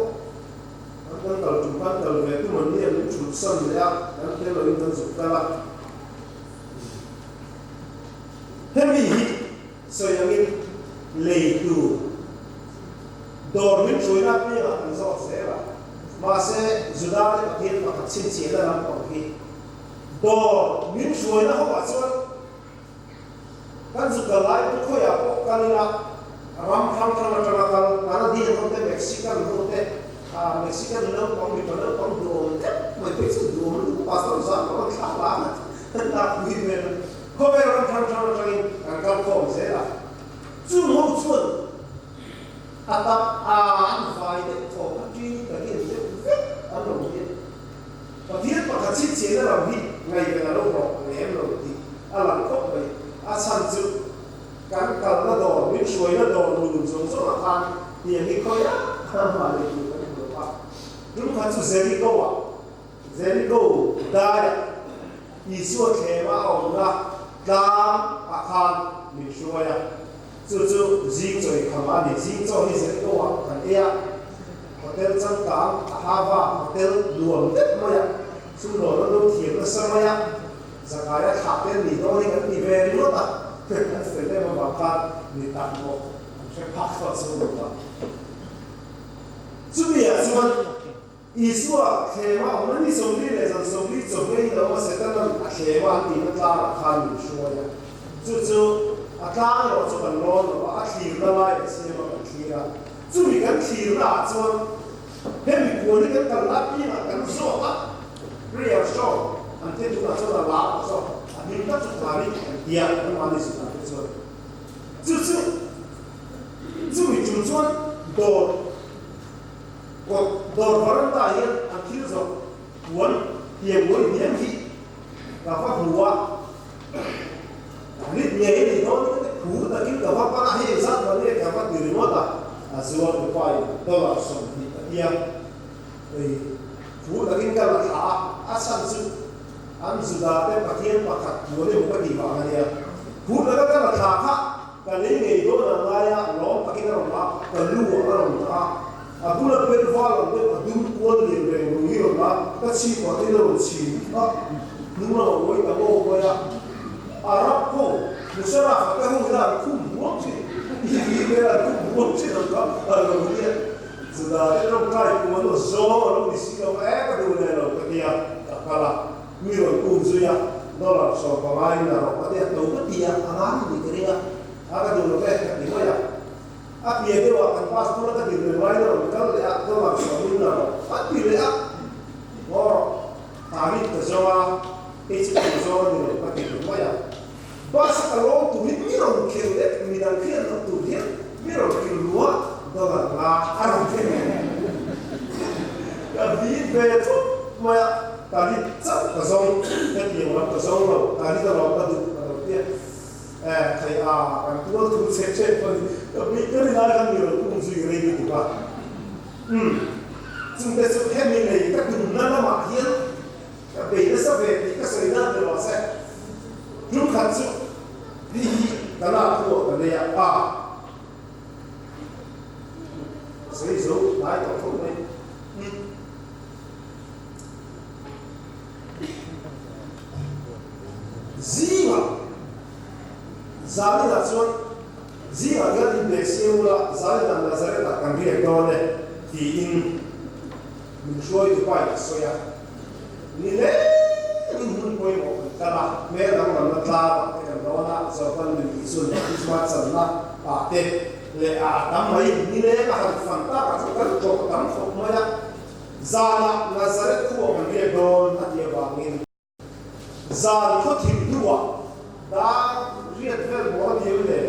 kan kalau jumpa kalau itu mana yang jurusan ya, kan kita lalu itu suka lah. Hemi, saya ingin leitu, dormin cuina punya kan so saya, masa sudah ada pakai pakai cincin dalam pakai, dormin cuina apa macam, kan sudah lain tu ya, kan lah. Ram karena dia konten Mexican Mexican dalam komputer drone mai pesi drone itu pasal besar orang salah tak begini kau orang kan kau saya cuma atap anfai itu kau pergi itu apa mungkin dia pakai cincin dalam ngai dengan lo di alam kau asal kan kalau do min suy nó do lùn xuống số là tan thì cái coi á mà để được cái được apa lúc mà chú Jericho đây Isu kema ông ra đam akan min suy á chú riêng rồi không ăn thì riêng cho cái Jericho à thành ea hotel trăng cám Hava hotel luồng đất mà ya xung đột nó đâu thiệt nó sao mà ya zakaya khát tên gì đó thì cái gì về đi luôn à Setelah membakar di tangkok, saya paksa semua. Supaya cuma isu kema orang ni somri lesan somri somri itu setelah kema di negara kami semua. Cucu akan orang cuma non, akhir lama semua akhirnya. Cuma kan akhirnya cuma hemi kuali kan kalau ni kan soal, real soal. Nanti tu nak soal apa soal. Minta sekali dia kembali sudah betul. Cuma tujuan dor barang tayar akhir so buat dia ni dapat buat. Ini dia ini dor buat lagi dapat apa akhir saat mana dapat diri mana asal berpai dolar somni dia buat lagi kalau asal am sudah ada pakaian pakat boleh buka di mana dia buat lagi kalau kakak kali ini itu namanya lom pakaian orang perlu orang aku nak berfaham dengan dulu kuat dia berungi orang kecil pada itu kecil nuna orang itu orang ya Arab ko musyawarah kamu dah kumpulan sih ini dah kumpulan sih orang dia sudah ada orang kumpulan orang di sini orang kedua dia kalah Miro kunzuya dolar so pemain na ro pati to pati ya angan ni kria aga do ke di moya api ye wa kan pas pura ka di mai ro kal ya dolar so ni na ro pati le a oro tari to zoa itu zo ni ro pati di moya pas kalau tu miro ke le mi dan ke no tu dia miro ke lua dolar la ara ke ya di beto moya tadi cak kosong, jadi orang kosong lo. Tadi kalau pada dia, kayak kan tua tu cek tapi kan ada kan dia tu mesti ready tu pak. Sampai sekarang ni kita tu nana makin, tapi itu sampai kita sering ada masa. Belum kacu, karena aku ada yang saya so naik tu ni. Zima, zali da cuan, zima dia di Mexico zali da Nazaret akan dia dole di menjual di pai soya. Nile ini pun mau karena mereka orang Melayu yang orang Jawa di Isun, Ismat sana, le tamai nile akan fanta akan cocok kan semua zala Nazaret tu akan dia dole dia bangin. Zal ko tim dua da riat ver mo dia le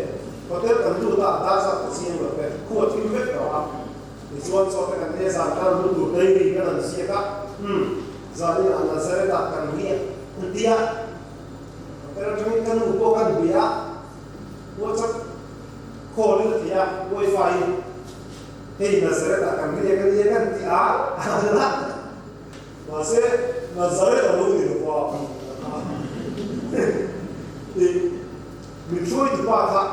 hotel kan du da sa sien lo pe ko tim ver da ni chuan so kan ne sa kan du dei ni kan sia ka zal ni ana zare da kan ni dia pero trong kan upo kan bia WhatsApp call dia wifi hey Nazaret akan dia kan dia adalah masih Nazaret lalu di lupa di Mitroid Baka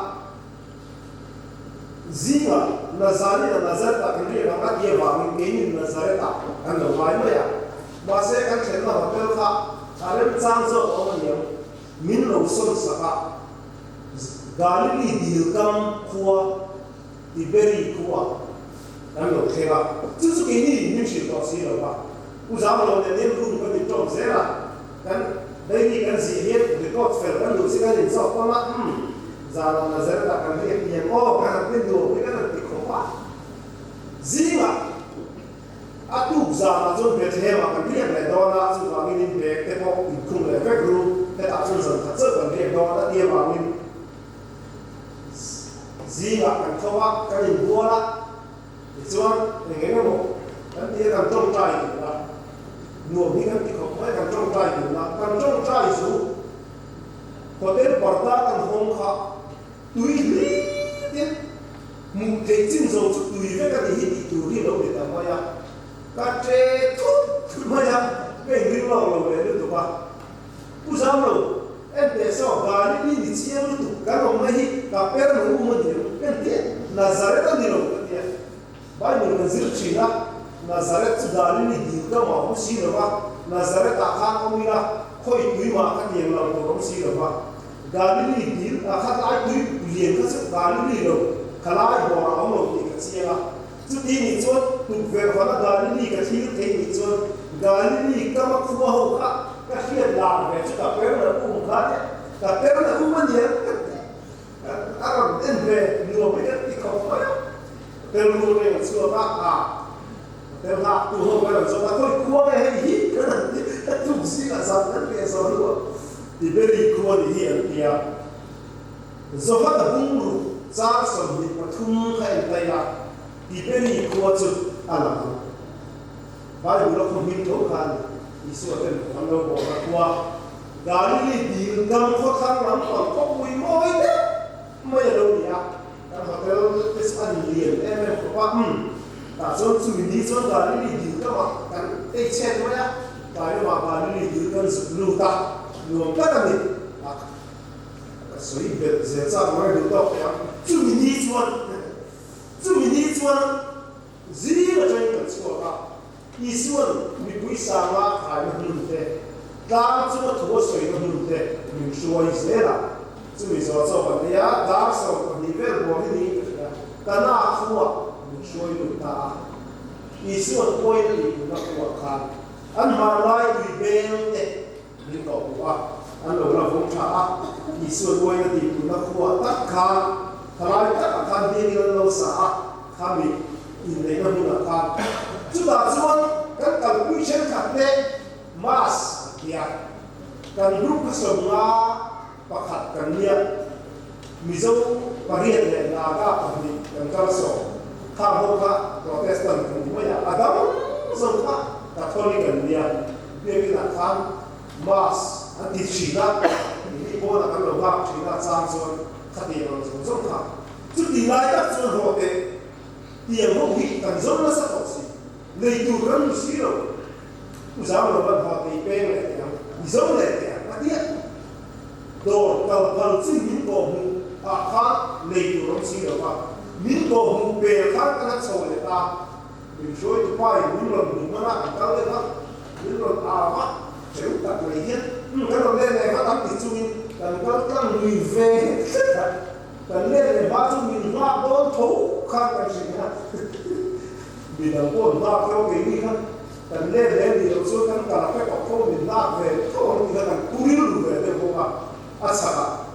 Zinga Nazaret akan dia kan dia bangun ini Nazaret akan lain ya masih kan channel hotel ka kalian chanzo orang yang min lo son saka Galilee dilkam kuwa Tiberi kuwa dan lo kira itu ini mesti tahu sih lah Uzama lo nem rum kan itu zera kan dari kan sihir dekat fel kan lo sih kan insaf kama zala Nazaret akan dia yang oh kan pintu kan dikopa Zinga atu zama zon Bethlehem akan dia ledona su wangin bek tepo ikung le vekru eta zon zon tatse kan dia dona dia wangin Zinga akan kawa kan bola Ituan dengan mo kan dia kan trong trai lah nuo ni kan tikok mai kan trong trai lah kan trong trai su hotel parda kan hong kha tui li dia mu te chin zo chu tui ve ka hi tu ri lo de ta ma ya ka tre tu ma ya be ri lo lo le tu ba u sam lo en de so ga ni ni chi em tu ka lo mai ka per no u mo de kan dia Nazaret ni lo dia Bible nazir china Nazaret sudari ni dilka ma hu si ba Nazaret akha omira khoi tui ma ka dieng lam to si ba Galilee dil akha ai tui lien ka su Galilee lo kala bo ra om lo ti ka si la chu ti ni chon tu ve fa na Galilee ka thi te ni chon Galilee ka ma khu ho ka hiat la ve chu ka per na ku ka ka per na ku man ye aram en ve ni lo be ti ko fa Pero no le sua ba pero ha tu ho ba so ba ko ku ba he hi tu si la sa na ke so lo di beri ku ni hi ya zo ha da bungru za so ni pa thum khai tai la di beri ku chu ala ba bu lo ko min to kan isu ten ko lo ko ba ku Galilee di ngam ko khang lam ko wi moi de mai lo ya hotel is unreal em ko pa ta so su ni so Galilee di ka ma kan te chen ma ya ta yo ma Galilee di kan su lu ta lu ka ta ni so i be ze za ma lu ta ya su ni chuan zi la chen ka chu ka i suan mi pui sa ma ka ni lu te ta chu ma thu so i lu te mi shu wa i ze la这里说做本地啊，打手你别我给你干那夫啊，你说一顿打，你是我多一点你那我看，俺马来对边的，你搞不啊，俺老了红茶，你是我多一点你那我打看，他来打看别人老啥，他们因为那不能看，就打算跟跟贵先看的 mas 呀，跟如果什么。Pakat kan dia mizo pariat le naga pahni kan kalso kabo ka protestant kan dia adam so ka katolik kan dia kita kan mas anti china ini bona kan lo ba china samson khati lo so ka chu di lai tak chu ho te tiang ho hi kan zo na sa tosi nei tu kan si lo usam lo ban ho ti pe le ya mizo le ya dia đồ tàu tàu chỉ những cổ mù khác lấy từ trong xí đó những cổ mù bề khác cái sầu để ta mình nói từ bài những lần mình nó làm cao lên đó những lần mắt chịu đặt lấy hết cái lần lên này phát âm thì chui cần các người về cần lên này bắt chúng mình hoa đón thấu khác cái gì đó vì đầu quân ta theo cái gì khác cần lên thì đầu số cần cả cái cọc phô mình ra về không thì cần cúi lùi về đây không ạ asaka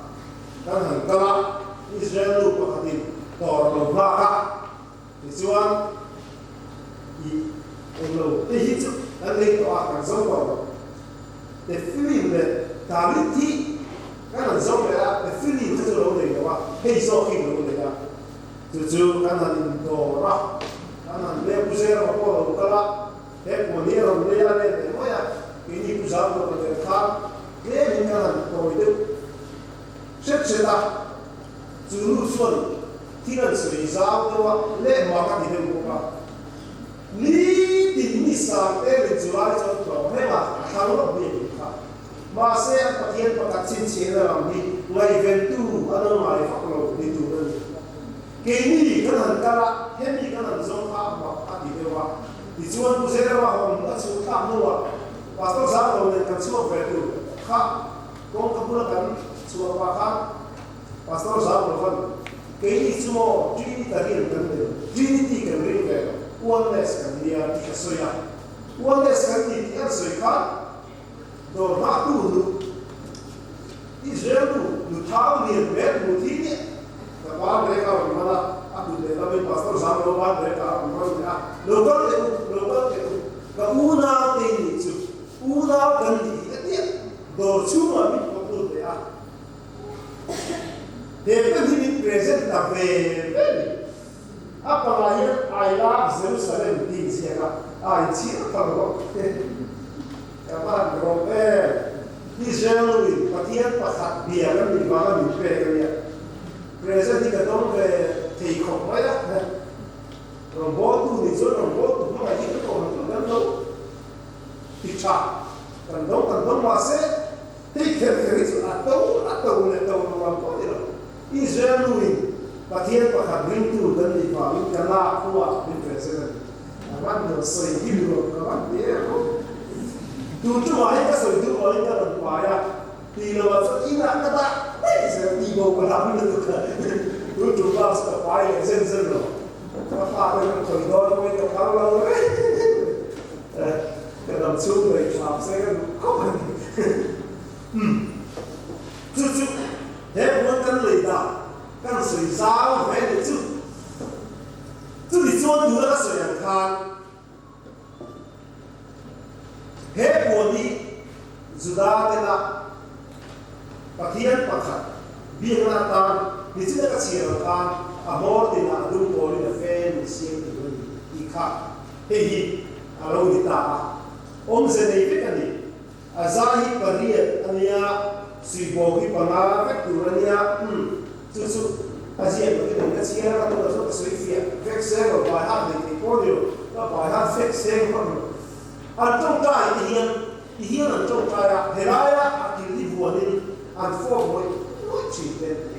dan hangkala Israel lu pakatin tor lo blaka isuan I lo te hitu dan le to akan zongo the film de taliti kan zongo ya the film te lo de wa hei so ki lo de ya tu kan han do ra kan han le pusera ko lo kala he monero le ya le de moya ini pusaro de ka thế mình là tội đức xét sẽ ta chú xuân thì là sự giáo đó lẽ mà các thì đều có lý tình lý sáng để được chú ai cho tổ hay là thằng nó bị cả mà sẽ phát hiện và các chính trị là làm gì ngày về tu ở đâu mà phát lộ đi tu đơn cái gì cái thằng cả hết gì cái thằng giống khác mà các thì đều có thì chú anh cũng sẽ là họ đã chú khác nữa và sau đó rồi cần chú về tu khác công tác bữa cần chú qua khác và sau đó rồi phân cái gì chú Trinity cái cần được Trinity cần được về oneness kan dia soya oneness kan dia soya kan do na tu lu Israel tu thao liền bé mu thi ni ta ba bre ka mana aku de la be pastor sam lo ba bre ka ma ya lo ko ka una te ni chu una kan ni ka dia do chu ma mi ko tu de a de ka ni present ta ve apa lahir I love Jerusalem di sini ai ciri kalau apa berapa Israel ini patian pasat biar di mana di pekerja present di ketemu ke teikok mana robot tu di sana robot tu mana itu kau kan tahu picak kan tahu masih teikok itu atau orang kau dia Israel ini patian pasat rindu dan di bawah kena kuat di present kawan dah sering hidup kawan dia tu cuma ini kasih tu orang yang berpaya di luar sana ini nak kata saya tiba berapa itu kan tu cuma sepaya sen loh apa yang koridor itu kalau dalam sumber Islam saya kan kau tu dia bukan leda kan 水烧还得住，这里做读那个水养康，黑锅的，知道的啦，把天把看，别个那当，你这个钱看，啊，莫的那中国的飞，你先的你看，嘿嘿，啊，老的大，我们现在这个呢，啊，zahi pariat ania si bogi panga vektur ania tu asia begini asia kan tu tu sifia vekse ko bai hat ni podio ko bai hat vekse ko an tong kai hian an tong kai a heraya akili buanin an fo moi chi ten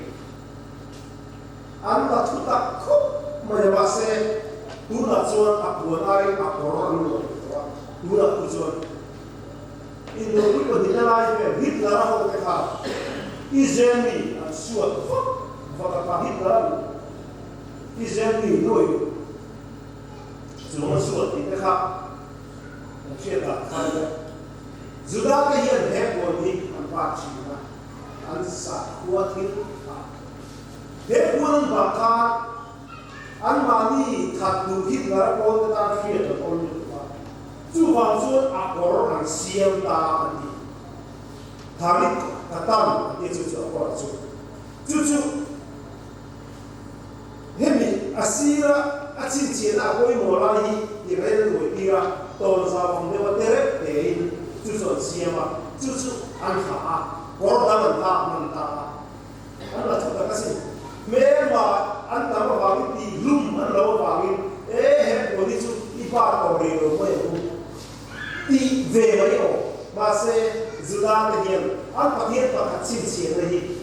an ta tu ta ko mai ba se tu na chuan a buan ai a por an lo tu na tu chuan in lo ku ko dinalai pe hit la ho te kha Israeli an suat và cả hít lớn Israel nuôi chúng nó suốt thì cái khác chuyện là khai đấy dù đã cái hiện hết của đi anh phát triển là anh sạch qua thiên hết quân và ca anh mà đi thật đủ hít là con ta phiền là con được mà chú vào suốt à có hàng siêu ta anh đi thằng đi cả tâm đi chú có chú hemi asira achinchina koi molai hi irel loira ton sa bang de watere tein chu so siama chu an kha kor da man ta an la thota kasi me ma an ta ma ba ti lum an lo ba ni he ko ni chu I ba ko re ro mo ti ve ma yo ma se zuda de hian an pa hian pa achinchina hi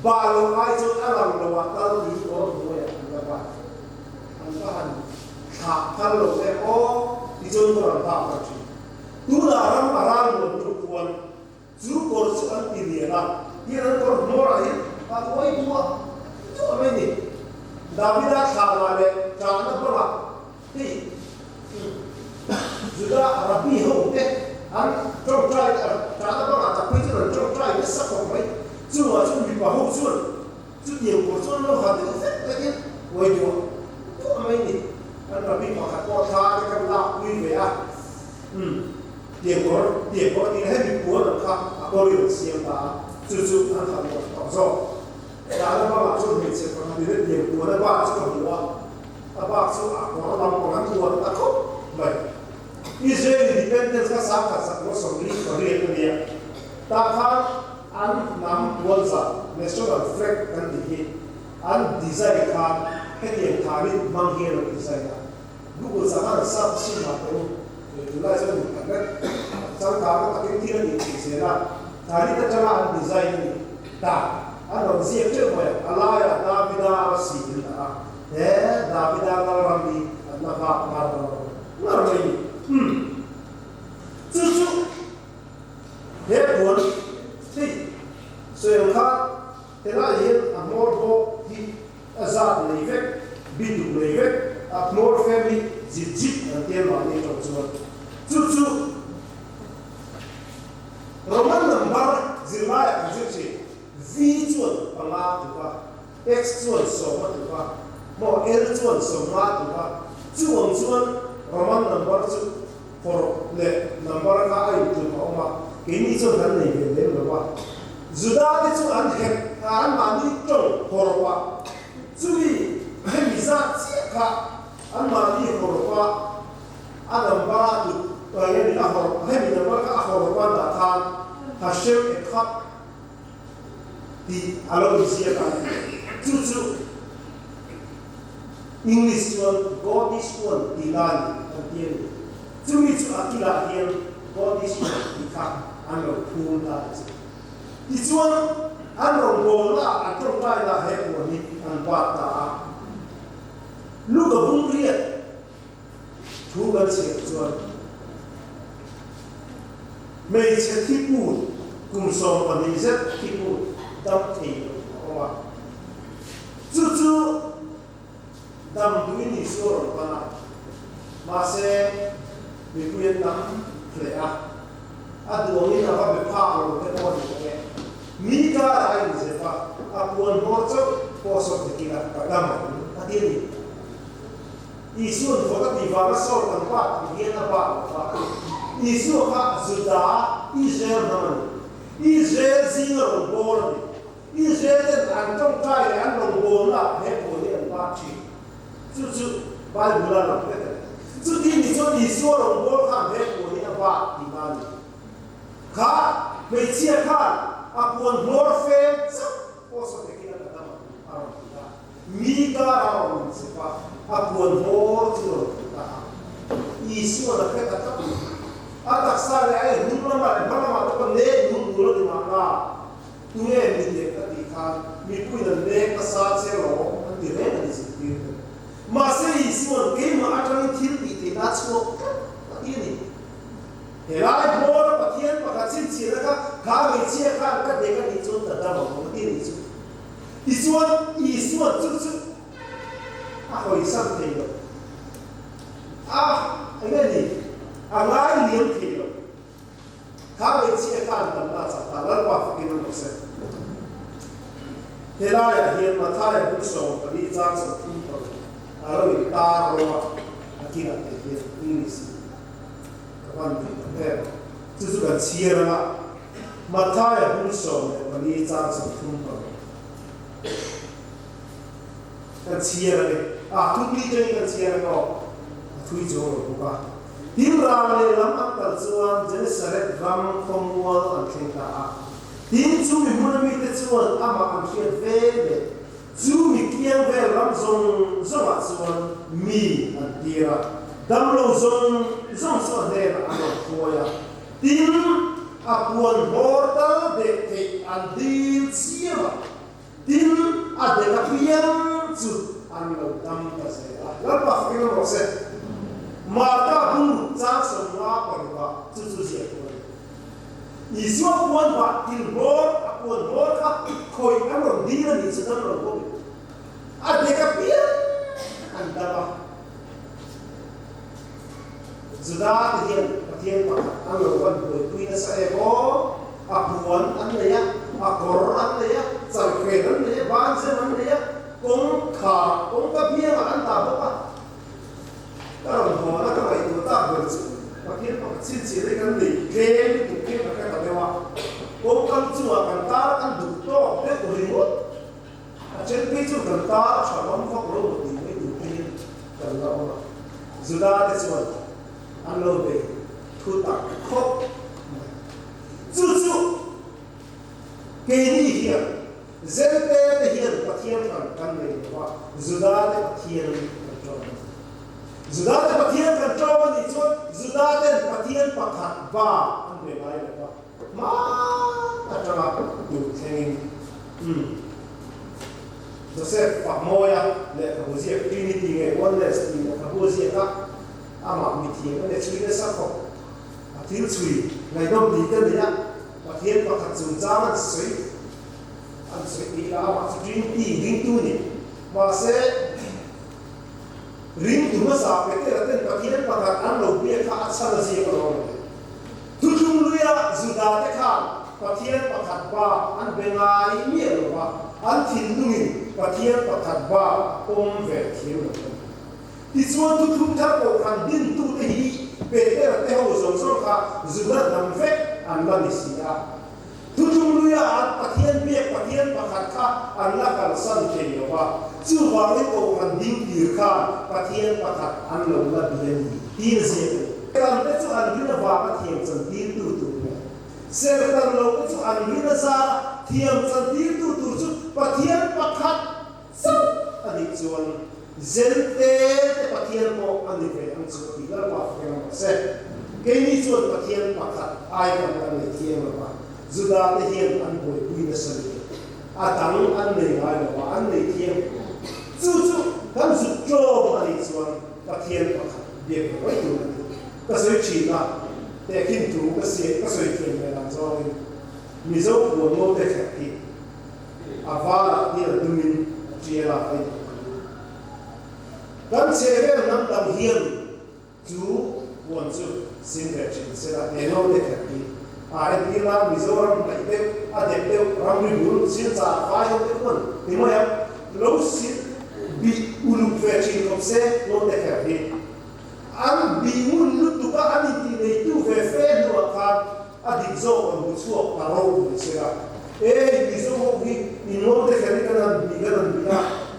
balu ai cho alam lo wa ta li ko mo ya ka ba an ka han kha thal lo se o ti cho ko ran ta ka chi tu la ram aram lo tu kuan zu ko su an ti ni la ni ran ko mo ra hi ta ko ai tu tu a me ni davida kha la le ta na ko la ti zu da rabi ho te an trong trai ta na ko la ta pi chu trong trai ke sa ko mai chú mà chú bị bảo hộ xuân chú nhiều của xuân nó hoàn toàn rất là biết quay chùa chú mấy gì anh là bị bảo hạt qua tha cái cam đạo quy về à tiền có đi hết bị cuốn được khác có điều xiêm ta chú anh làm một tỏ rõ đã nó bảo chú mình sẽ còn đi rất nhiều cuốn nó bảo chú còn nhiều ta bảo chú có làm một ngắn cuốn ta khóc vậy Israel independence ka sáng cả sắc nó sống lý và riêng cái này ta khá ăn nắm quân giả national flag kan đi an design khá cái điểm thà biết mang here là design à Google sáng là sao xin mà tôi lại cho mình cảm giác sáng tạo các cái thiên thì sẽ là thà đi tất cả an design này ta an làm gì chứ mà Allah ya Davida si là thế Davida là làm gì là pháp mà làm gì chú hết buồn thì xuyên khác thế là hiện amor bo thì azad lấy vết bị đủ lấy vết amor family dịch anh tiền mà đi trong chuột chú Roman number zero anh chỉ v chuột bằng a từ ba x chuột số mà từ ba mo l chuột số mà từ ba chuột Roman number chú for le number ka ai tu ma ke ni so dan nei ve le lo wa zuda de chu an he an ma ni to for wa chu bi he mi za chi ka an ma ni for wa adam ba tu wa ye ni a for he mi number ka for wa da than ha shem e khat di alo ni sia ka chu English one God is one dilan an chú mi chú ati là hiền có đi xuống đi khắp anh rồi thu ta đi xuống anh rồi ngồi là anh trong vai là hết của mình anh bắt ta lúc ở vùng riết thu gần sẽ xuống mấy sẽ thi bút cùng sống và mình rất thi bút tâm thì hoa chú đâm đuôi đi xuống và mà sẽ vì quyền nắm lệ đường như là các biệt phá rồi cái con gì vậy mỹ ca là anh sẽ phá buồn hốt chốc có số thì kia cả đâm tiên gì Isu untuk các địa phương sau tempat dia nampak Isu hak sudah Israel nama Israel sih orang bol Israel dan antong cai antong bol lah boleh nampak sih tu baik bulan lah tu ini Isu orang bol kan boleh nampak di mana kah mencia kan apun morfe poso kita kata orang kita mika orang siapa apun mor tu Isu ada kata atak sare ay numma ma to ne num gulo di mana tune mi de ka di khan mi pui na ne ka sa che ro di re na di si ma se Isu ke ma atang thil di te na chu ini Helai bor pathian pakachin chira ka ngai chia khan ka de ka ni chun ta da mo ti ni chu Isu chu a hoi sam te lo ai ni angai liam te lo ka ngai chia khan ta na sa ta la wa ki no se Helai hian ma thai bu so pa ni chang sa thu pa aro ni ta ro aki na te ni si kan thế chú cần chia ra mà thay là không sầu này mà đi ra sầu không có cần chia ra đấy thu đi chơi cần chia ra có thui chỗ rồi cũng có tiếng ra này lắm ăn cần chuan dễ seret ram không mua ăn khen ta tiếng chú mình muốn mình tới chuan mà ăn khen về đấy chú mình kiêng về lắm dùng à chuan mi ăn tira đâm lâu dùng số này là ăn thôi à tin buồn hor ta để thì ăn đi xia mà tin để các phiền chú ăn lâu đâm ta sẽ lắm bạc cái nó sẽ mà ta cũng trang sống lá bằng bạc chú sẽ thôi Isu buồn bạc tin buồn hor khác khôi ăn lâu đi là đi sẽ đâm lâu thôi để các phiền ăn đâm bạc Sudah ketian pak, anu kan bui na sa eko, apuan anu ya, akor anu ya, sarken anu ya, bansen anu ya, kong kapian an tahu pak. Kalau mana kalau itu tak bersu, makin pak cincin kan di game itu game mereka tak dewa. Kong kan cuma kantar kan dukto, dia kurimut. Ajar picu kantar, shalom fak lo di itu game, kalau apa. Sudah tersebut. An lâu về thu tập khóc chú cái này hiện dân tế hiện phát hiện cần này và Judah phát hiện Judah phát hiện cần cho mình đi chốt Judah phát hiện phát hạt và anh về lại là mà ta cho là đủ thành Joseph phát môi à để các bố giê Trinity ngày oneness thì các bố giê các mà mình thì cái này suy nó sắc không thiếu suy ngày đông đi cái này á phát hiện phát hạt dùng giáมันsuy anh suy đi là mà Trinity ring tu này mà sẽ ring tu mà sao cái là tên phát hiện phát hạt anh lâu bia cả sao là gì cái đó tu chung lui à Judah cái khác phát hiện phát hạt ba anh bên ai miệng và anh thiên lui phát hiện phát hạt ba ôm về thiếu rồi thì số tu chung tháp của anh din tu thì về cái là cái hồ sông sông khác Judah nằm vét anh là gì à tu chung lui à phát hiện biết phát hiện phát hạt khác anh là cái sân thế nào và chưa vào cái của anh din điều khác phát hiện phát hạt anh là biển tiền gì cái làm cái chỗ anh đi là vào cái thiền chân tiền tu sẽ cần lâu cái chỗ anh đi là ra thiền chân tiền tu chút phát hiện phát hạt sao anh đi chọn dân tế phát hiện một anh đi về anh chọn đi là vào cái nào sẽ cái này chọn phát hiện phát hạt ai còn anh đi thiền mà Judah thì hiện anh bồi quy là sân tăng anh này ai là anh này thiền chú hắn giúp cho anh đi chọn phát hiện phát hạt việc vậy thôi cái sự chỉ là để kinh thủ cái sự kiện này làm cho mình dấu buồn ngô để khép thì và đi là đừng mình chỉ là cái cái sẽ về năm tầm hiền chú buồn chú xin để chỉ sẽ là để nó để khép thì em đi là mình dấu làm lại đều để đều làm mình muốn xin trả phải không cái con thì mà em lâu xin bị ulu về chỉ không sẽ nó để khép thì anh bị muốn lúc tụi các anh đi này tu về phê nữa khác anh đi dâu ở một số cả râu thì sẽ là đi dâu vì nó để cái này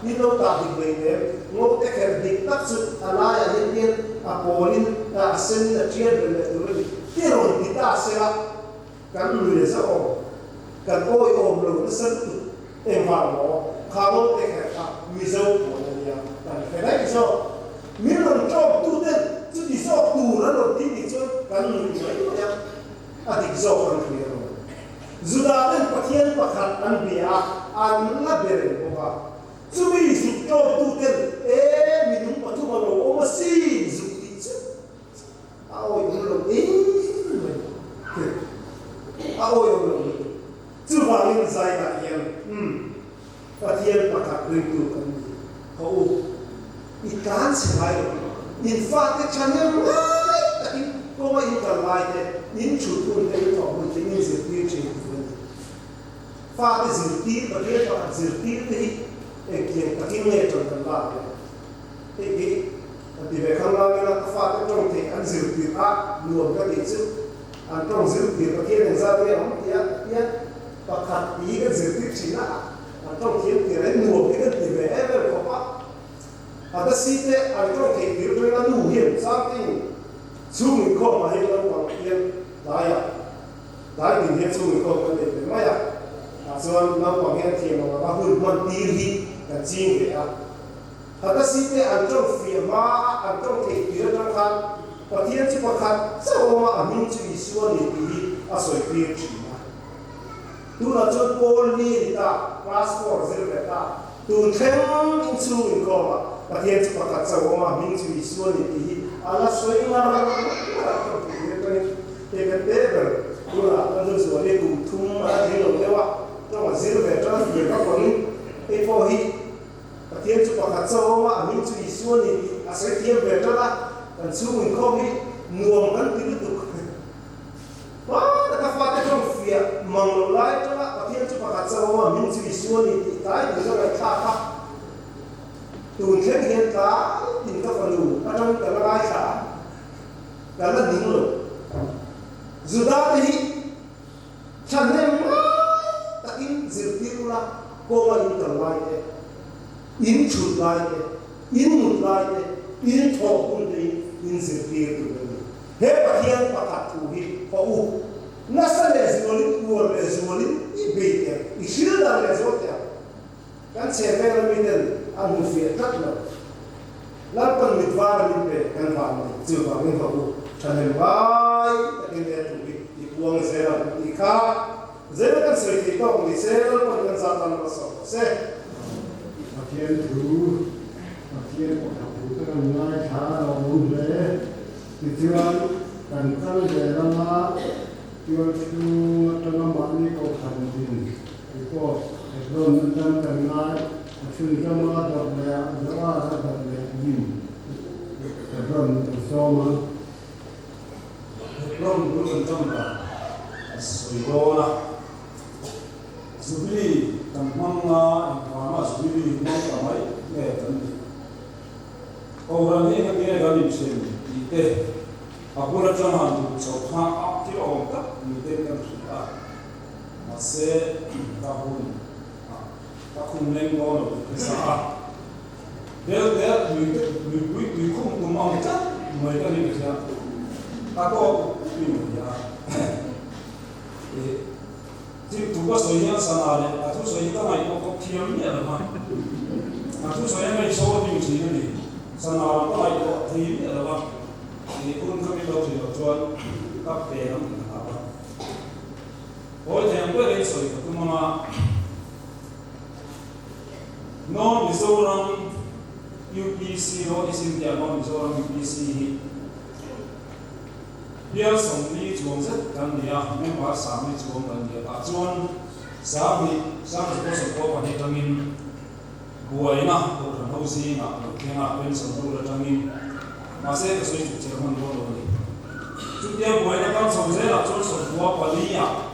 bị nó ta đi về đấy nó để cái đi tác sự anh ai anh đi Apolin ta sinh là chuyện về rồi cái rồi thì ta sẽ là cái người sẽ ôm cái ôi ôm rồi nó sân em vào nó không để cái người dâu của người nhà cái đấy sao miễn là cho tu tiên chứ thì do tu nó đầu tiên thì cho cái người mấy vậy thì do con người rồi Judah đến phát hiện phát hạt anh bia anh là bề của họ chứ bây giờ cho tu tiên mình đúng mà tu mà đồ ôm xí dùng đi chứ ôi nó là ôi chứ vào những giai đoạn hiện phát hiện phát hạt người tu cần họ ít cán sẽ lại in phát cái channel lại in có mà in cả lại thế in chủ thun cái thọ mình tính in diệt tiêu chỉ phát cái diệt tiêu và cái thọ diệt tiêu thì cái cái nghe trong cái lại cái thì về không lo cái phát cái trong thì anh diệt tiêu luồng cái gì chứ anh trong diệt tiêu và cái này ra cái không tiếc và thật ý cái diệt tiêu chỉ là anh trong thiếu thì đấy luồng cái thì về em không bắt à ta xí thế anh trong thể thiếu cho nó đủ hiểm sao thì xuống mình không mà hiện nó còn yên đại mình hiện xuống mình không có để mấy à cho nó còn hiện thì mà nó hơn quan tiêu đi là chi vậy à ta xí thế anh trong phiền mà anh trong thể thiếu trong khăn và thiên chỉ có khăn sao mà anh mình chỉ xuống đi soi phiền chỉ mà tu là cho Paul đi ta passport rồi ta tu thêm in xuống mình không à và thiên chỉ có thật sao mà mình chỉ xuống đi ala soi mà cái tế rồi tu là anh rồi đi cùng thung mà đi rồi đấy ạ trong mà giữ về cho việc các con cái phô hi và thiên chỉ có thật sao mà mình chỉ xuống đi soi thiên về cho ta còn xuống mình không đi nguồn vẫn tiếp tục đó là các phát trong việc mong lại cho ta và thiên chỉ có thật sao mà mình chỉ xuống đi cái thì nó lại khác tuần thế hiện cả thì các phần đủ ở trong cái lai cả cái là những lúc Judah thì chẳng nên ta in diệt tiêu là cô mà in tầm lai thế in chụp lai thế in một lai thế in thọ cũng thế in diệt tiêu từ đây he pathian pakat tu hi pa u nasa le zolin nuor le zolin I beite I shilda le zotia kan se vela miten an fi tatlo lapan mitwar lipe kan va chu va ngi fa u chanen vai takin le tu I puang zera I kha zera kan se ti to ni se lo kan sa tan ko se Pathian tu pathian ko ta pu ta ngai tha lo mu le ti chuan kan kal je lama tiwal chu ta na ma ni ko than din ko ron nan kan ngai chu ta ma da le da da le din ron so ma ron ron tam ba suyola subli tamanga mama subli mo tamai ne tan orang ni kami ada di sini ite aku nak jangan tu coba akti orang tak ite kan kita masih tahun lengkol kesah dia lui kum mau macam mereka ni kerja aku ini ya jadi tugas saya sana atau saya tak main kok kiam ni ada mah atau saya main show di sini ni sana tak main kok kiam ni ada mah ini pun kami tahu juga jual tak pernah apa oh yang boleh saya itu mana non Mizoram UPC lo isim dia non Mizoram UPC dia songli chuang zat kan dia member sami chuang kan dia ta chuan sami ko so ko pani tangin buaina ko ran hosi na kena pen so ro tangin mase ko so chu man bo lo ni chu dia buaina kan so zela chu so ko palia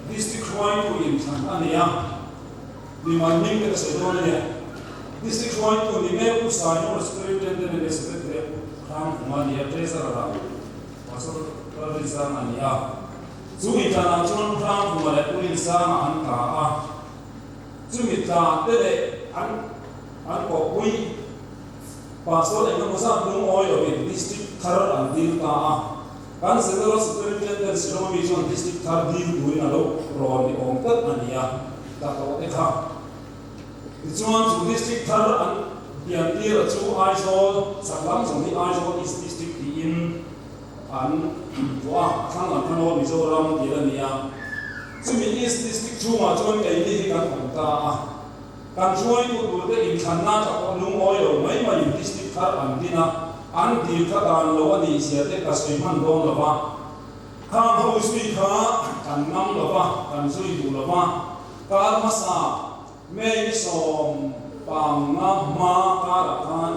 district wide ko in san ania di manning ke so do ne district wide ko ni me ku sa no superintendent ne secretary ram kumar dia treasurer ra masuk realizan ania zumi tanah cuman perang kemarin kulit sama angka zumi tanah dede an kokui pasal yang masa belum oyo di distrik Thar andil ta kan segala superintendent selama bijon distrik Thar di dua nalo roni ongkat ania tak tahu ekha cuman distrik Thar yang dia cu aiso saklam soni aiso is distrik in an wah sang an lo Mizoram dia nia sumi east district chuma chon kai ni kan ta kan chuai tu tu de in khanna ta lung oil mai mai district Thar an dina an dil ka dan lo ani sia te ka sui man dong lo ba kan ho sui kha kan nam lo ba kan sui du lo ba ka masa me som pang na ma ka la kan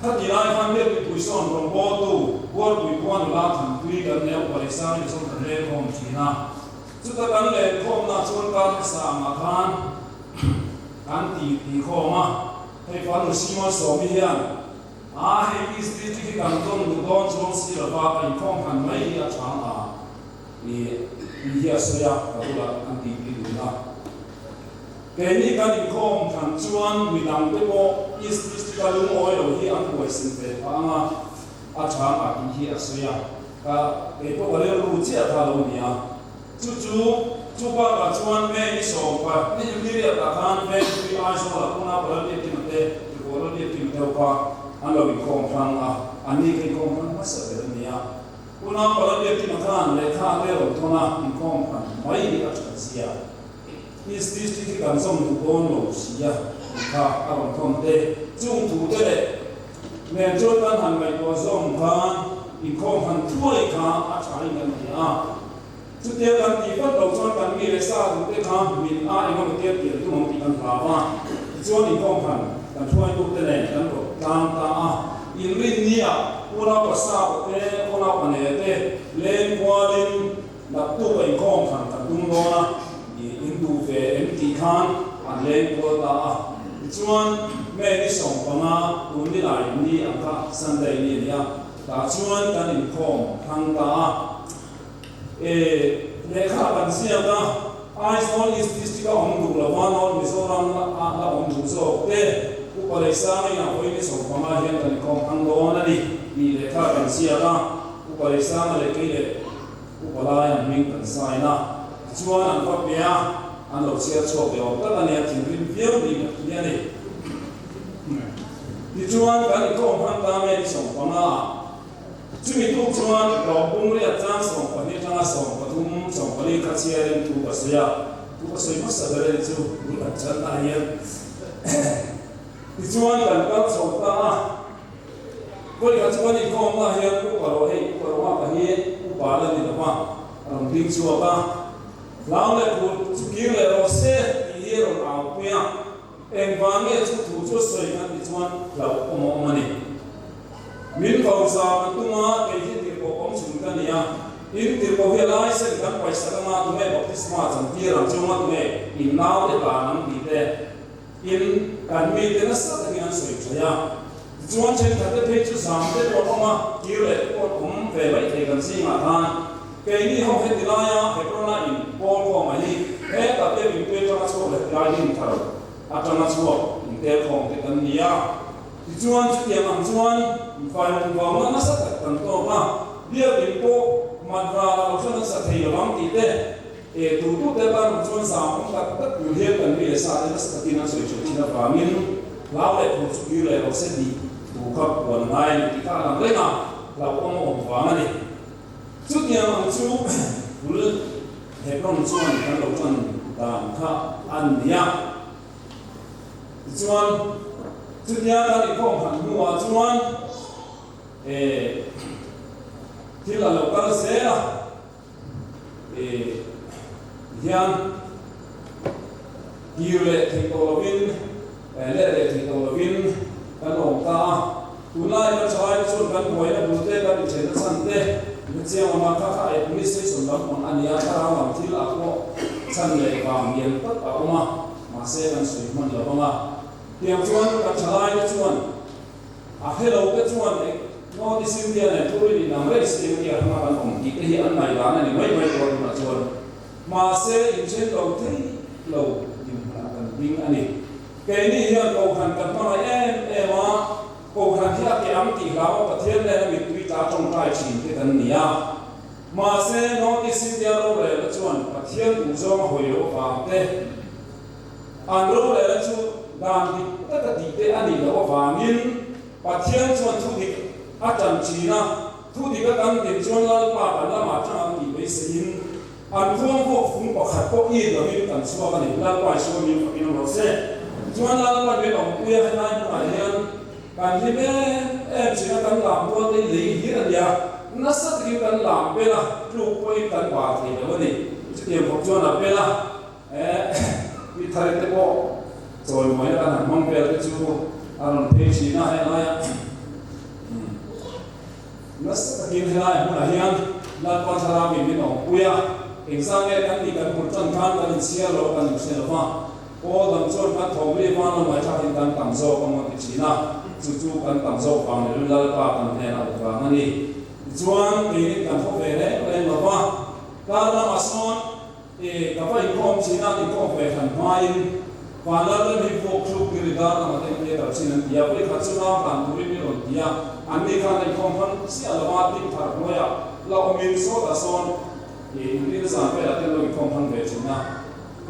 ถ้าที่ไรท่านเรียกไปคุยส่วนของโบตูวัวคุยกวนลาถึงคุยกันแล้วบริษัทที่ส่งกันเล่นของชีนะสุดท้ายกันเล่นของน่าชวนกันสามาทานกันตีข้อมาให้ฟังสิ่งว่าสมิเฮียนให้อิสติที่กันต้องดูดอนชงสิระบาดในข้องกันไม่ยากช้างนี่เฮียเสียกับตัวกันตีดูนะแกนี่กันอีกข้องกันชวนวิดังไปโมอิสติการลุงโอยที่อันป่วยสินเทปางอาชางอากิที่อาศัยก็เอพวกเรารู้เจ้าทารมีอ่ะจู่บ้านกับชวนแม่ที่ส่งไปนี่อยู่ที่เรียกอาคารแม่ที่อาศัยเราคุณอาบเราเรียกที่มันเตะที่เราเรียกที่มันเตะว่าอันเราเป็นของฟังอันนี้เป็นของฟังภาษาเดิมนี่อ่ะคุณอาบเราเรียกที่มันข้างเลยข้างเรียกตัวน่ะเป็นของฟังไม่ได้อาศัยเสียนี่สถิติการส่งถูกโอนหลงเสียข้าอารมณ์ทนเตะจุ่มถูกเตะแม่จนกันหันไปตัวส่งกันอีกของหันช่วยกันอาศัยกันเนี่ยสุดท้ายกันที่ฟัดเราชนกันมีเลซ่าถูกเตะกันมีอีกคนเทียบเทียบตัวมันตีกันถามว่าส่วนอีกของหันกันช่วยถูกเตะกันก็ตามอินรินเนี่ยพวกเราภาษาเตะพวกเราอันเนี่ยเตะเล่นกว่าเล่นนับตัวไปของหันกันตุ้งโดนะอินดูเฟเอ็มตีขันอันเล่นกว่าชวนแม่ที่ส่งปังคุณที่ไหนนี่อังคารสันเดย์นี่เนี่ยแต่ชวนกันอีกคนทางตาเลขาบัญชีก็ไอซ์นอลอิสติสติกาองดูละวันนอลมิโซรัมละองดูโซ่เต้ผู้บริษัทนี่นะคนที่ส่งปังเห็นกันอีกคนทางโดนนี่มีเลขาบัญชีก็ upari sama le kile upalai an ming kan sai na chuan an pa pia an lo chia chok yo ta la ne tin rim viau ni ya ni ti chuan kan ko han ta me song pa na chumi tu chuan ro bung ri a chang song pa ni tanga song pa thum song pa ni ka chia ren tu pa sia tu pa soi ma sa dare chu ni an chan na hian ti chuan kan ka song ta ko li ka chuan ni ko ma hian ku ka ro hei ku ro ma ka hi ku pa la ni da ma ram ding chu ba lao le ku chu ki le ro se ni ro na ku ya em vang ye chu tu chu soi kan ti chuan lau ko mo ma ni min khau sa man tu ma ke hi ti ko om chun kan ya in ti ko he lai se kan pai sa ma tu me baptisma chan ti ram chu ma tu me in nau de ba nam ti te in kan mi te na sa ta kan soi chaya chuan chen ta te pe chu sam te ko ma ki le ko ve bai te kan si ma than ke ni ho he ti la ya he ko na in ko ko ma ni he ta te mi pe cha chu le la ni thar a cha na chu in te khong te kan ni ya chuan chu tiang ang chuan fai hong wa ma na sa ta kan to ma bia bin po man ra la lo chuan sa thei lo ang ti te e tu tu te ban chuan sa hong ta ta yu he kan mi le sa te na sa ti na soi chu ti na fa min lao le ku chu yu le lo se di tu khap wan ngai ni ti ka lang le na la ko mo wa ma ni chu tiang ang chu ul he prong chuan kan lo chuan dan kha an nia chuan chu tiang ka ni khom han nu wa chuan thil a lo kal se la hian kiule thei to lovin le thei to lovin kan ong ta tunai ka chai chu kan moi na bu te kan chen san te ni chiang ma kha kha e ni se sun lam on ania ta ma thil a ko chan le ka mien pat a oma ma se kan sui man lo ma tiang chuan ka chai chuan a hello ka chuan no this is the ne tu ni na re se ni a ma kan om ti te hi an mai la na ni mai mai to na chuan ma se in chen lo thei lo dim na kan ding ani ke ni hian ko khan kan ma em a ko khan hi a ke am ti la o pathian le mi tui ta tong kai chin te kan nia ma se no this is the ro le chuan pathian u zo ma hoi ro fa te an ro le chu dan di ta ta di te ani lo wa min pathian chuan thu di a chan chi na thu di ka kan ti chuan la pa kan la ma chang ti be se in an thuang ko phung pa khat ko i lo min kan suwa kan ni la pa so mi fa in ro se chuan la pa be ong pu ya na ma hian kan hi be em chi na kan la mo te le hi ra ya na sa ti kan la be la lu ko i kan ba thi lo ni chi ti ko chuan la be la mi thare te ko rồi mới là làm mong về cái chú làm thế chỉ là hay là nó sẽ kiếm hay là muốn là hiền là quan sát mình biết ông quê hình sang cái cái gì cái một chân khăn cái xe lô cái xe lô mà có đằng sau cái thầu bê mà nó mới chắc hình cái tầm sâu cái một cái chỉ là chú cái tầm sâu bằng để là ba cái này là và cái này chuan cái cái thầu về đấy lên là ba cái là mà son cái phải không chỉ là cái không về thành hoa và là cái việc chụp cái đó là một cái điều xin anh diệp cái khát sâu làm tụi mình rồi dia anh đi khai này không phân sẽ là ba tin thật nói à là ông mình số là son thì cái sản phẩm là cái loại không phân về chúng ta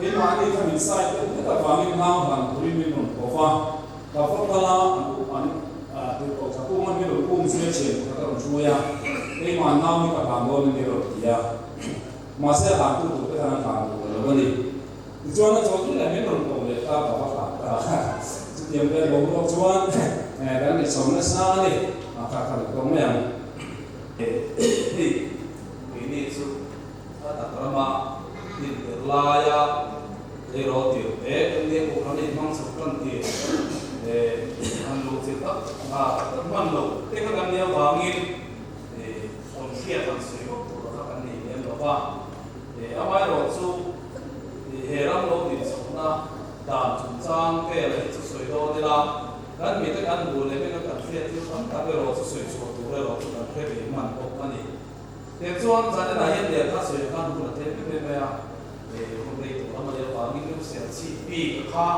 cái mà anh đi khai mình sai cái là vàng mình nào làm tụi mình rồi có pha và phân là anh từ cổ sắc cũng mình rồi cũng sẽ chuyển các đồng chú ya cái mà nào mình cả làm luôn mình rồi dia mà sẽ làm tụi cái thằng làm tụi rồi đi chuan nó cho cái là mấy đồng cổ để ta bảo là tiệm cái bầu nó chuan cái này sống nó xa đi mà cả cả có mấy anh thì cái này số ta đặt ra mà thì là ya thì rồi tiểu bé cái này cũng có nên mang sọc con thì anh lục sẽ tắt tắt man lục thế các anh em vào nghiên thì còn kia còn sửa của các anh em đó va thì ở ngoài rồi số hệ ram lô thì sống na đàn chúng sang cái là chút sôi đó đi la gần mấy cái ăn bùa lấy mấy cái cần thiết thì chúng ta cái rồi chút sôi sôi đủ rồi chúng ta phải bị mặn bốc cái này thế cho anh ra đây là hiện để ta sôi ăn bùa thế cái này à để hôm nay tụi anh mới vào nghiên cứu sẽ chỉ pi cái kha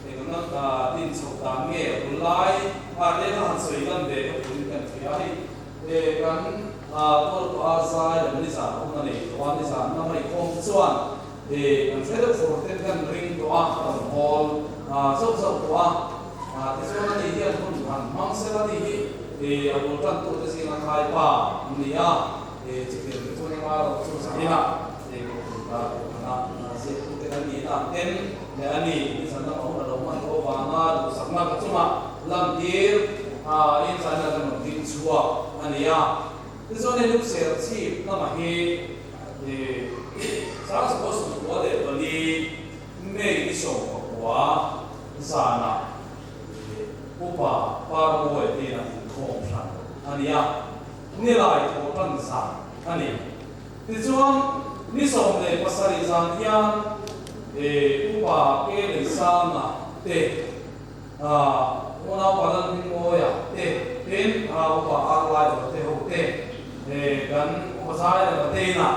để nó tin sâu đam nghe online đây là hàng sôi gần để cái cần thiết để gần ตัวazai le ni sa na ni wan ni sa na mai khom chuan an federal forten kan ring to a hall so to a ti chuan ni hian hun han mang se la ni hi abul tan to te sing khai pa ni a chikir to ni ma ro chu sa ina na se tu te ni ta ten le ani ni san na ho na lo man ko wa na du sak na ka chuma lam dir in san na kan tin chua ani a this one looks cheap na ma hi sa suppose to what the bali me ni so wa sana upa par mo e na ko san ani ya ni lai ko tan sa ani this one ni so le pasari san ya upa ke le sana te una palan mo ya te ten upa arlai te ho te gan pasai la te na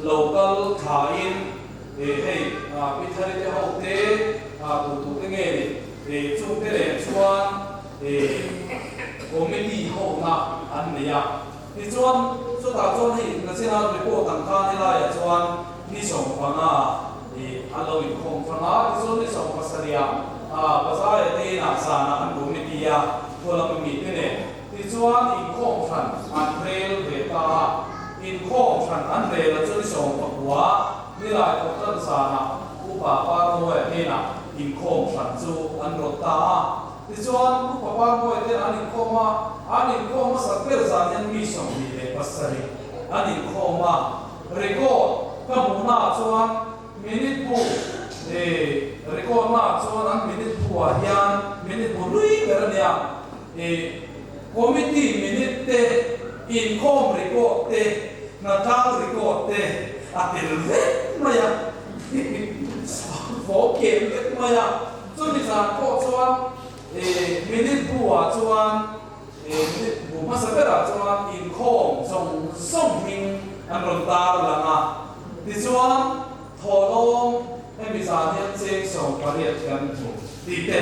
local thain hey pithari te ho te tu te nge ni chu te le chuan committee ho na an ne ya ni chuan so ta chuan hi national report tan kha ni la ya chuan ni song panga alo in khong panga ni so ni song pasaria pasai te na sa na an committee ya ko la mi te ne ti chuan in khong phan an rel ve ta in khong phan an rel la chu song pakwa ni lai ko tan sa na upa pa mo e te na in khong phan chu an ro ta ti chuan upa pa mo e te an in khoma sa per za yan mi song ni le pasari an in khoma record ka mu na chuan minute bu record na chuan an minute bu a hian minute bu lui ber nia committee minute te in com record te na tang record te atel vet maya fo kem vet maya chu ni sa ko chuan minute bu a chuan minute bu ma sa bera chuan in com song hing an ron tar langa ti chuan tholong em sa hian cheng so pariat kan thu ti te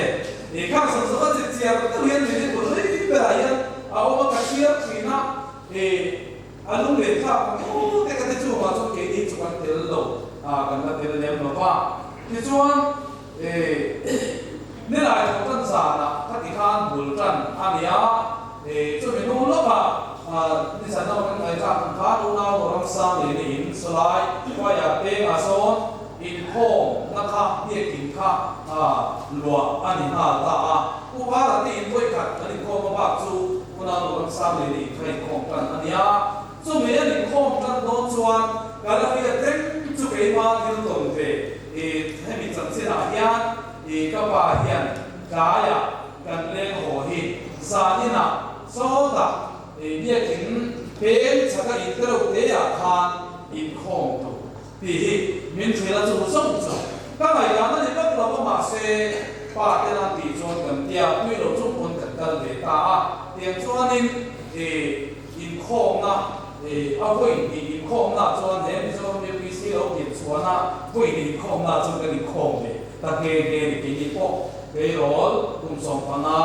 khang sang sa chi chia ta hian minute bu lui bera hian auma ka chia thina alung le tha ko te ka te chu ma chu ke ni chu kan tel lo kan na tel lem no pa ti chuan ni lai ko tan sa na ka ti khan bul tan ania chu me no lo ba ni sa na kan ai ta ka lu na lo ram sa le ni in slai kwa ya te a son in kho na kha ye kin kha lua ani ha ta u ba la ti in koi khat ani kho ma ba chu kuna lo ram sa le ni khai khom kan ania chu me ani khom tan don chuan ka la fi ten chu ke ma thil ton ve he mi chan se na hian ka ba hian ka ya kan le ho hi sa ni na so da bia kin pen chaka in tero te ya khan in khom tu ti hi min thila chu song chu ka ngai la na ni ka lo ma se pa te na ti chon kan tia pui lo chu pon kan dal le ta tiang chuan in khom na a voi in khom na chuan he mi zo mi pi si lo ti chuan na voi in khom na chu kan in khom le ta ke ni ki ni po ke rol kum som pana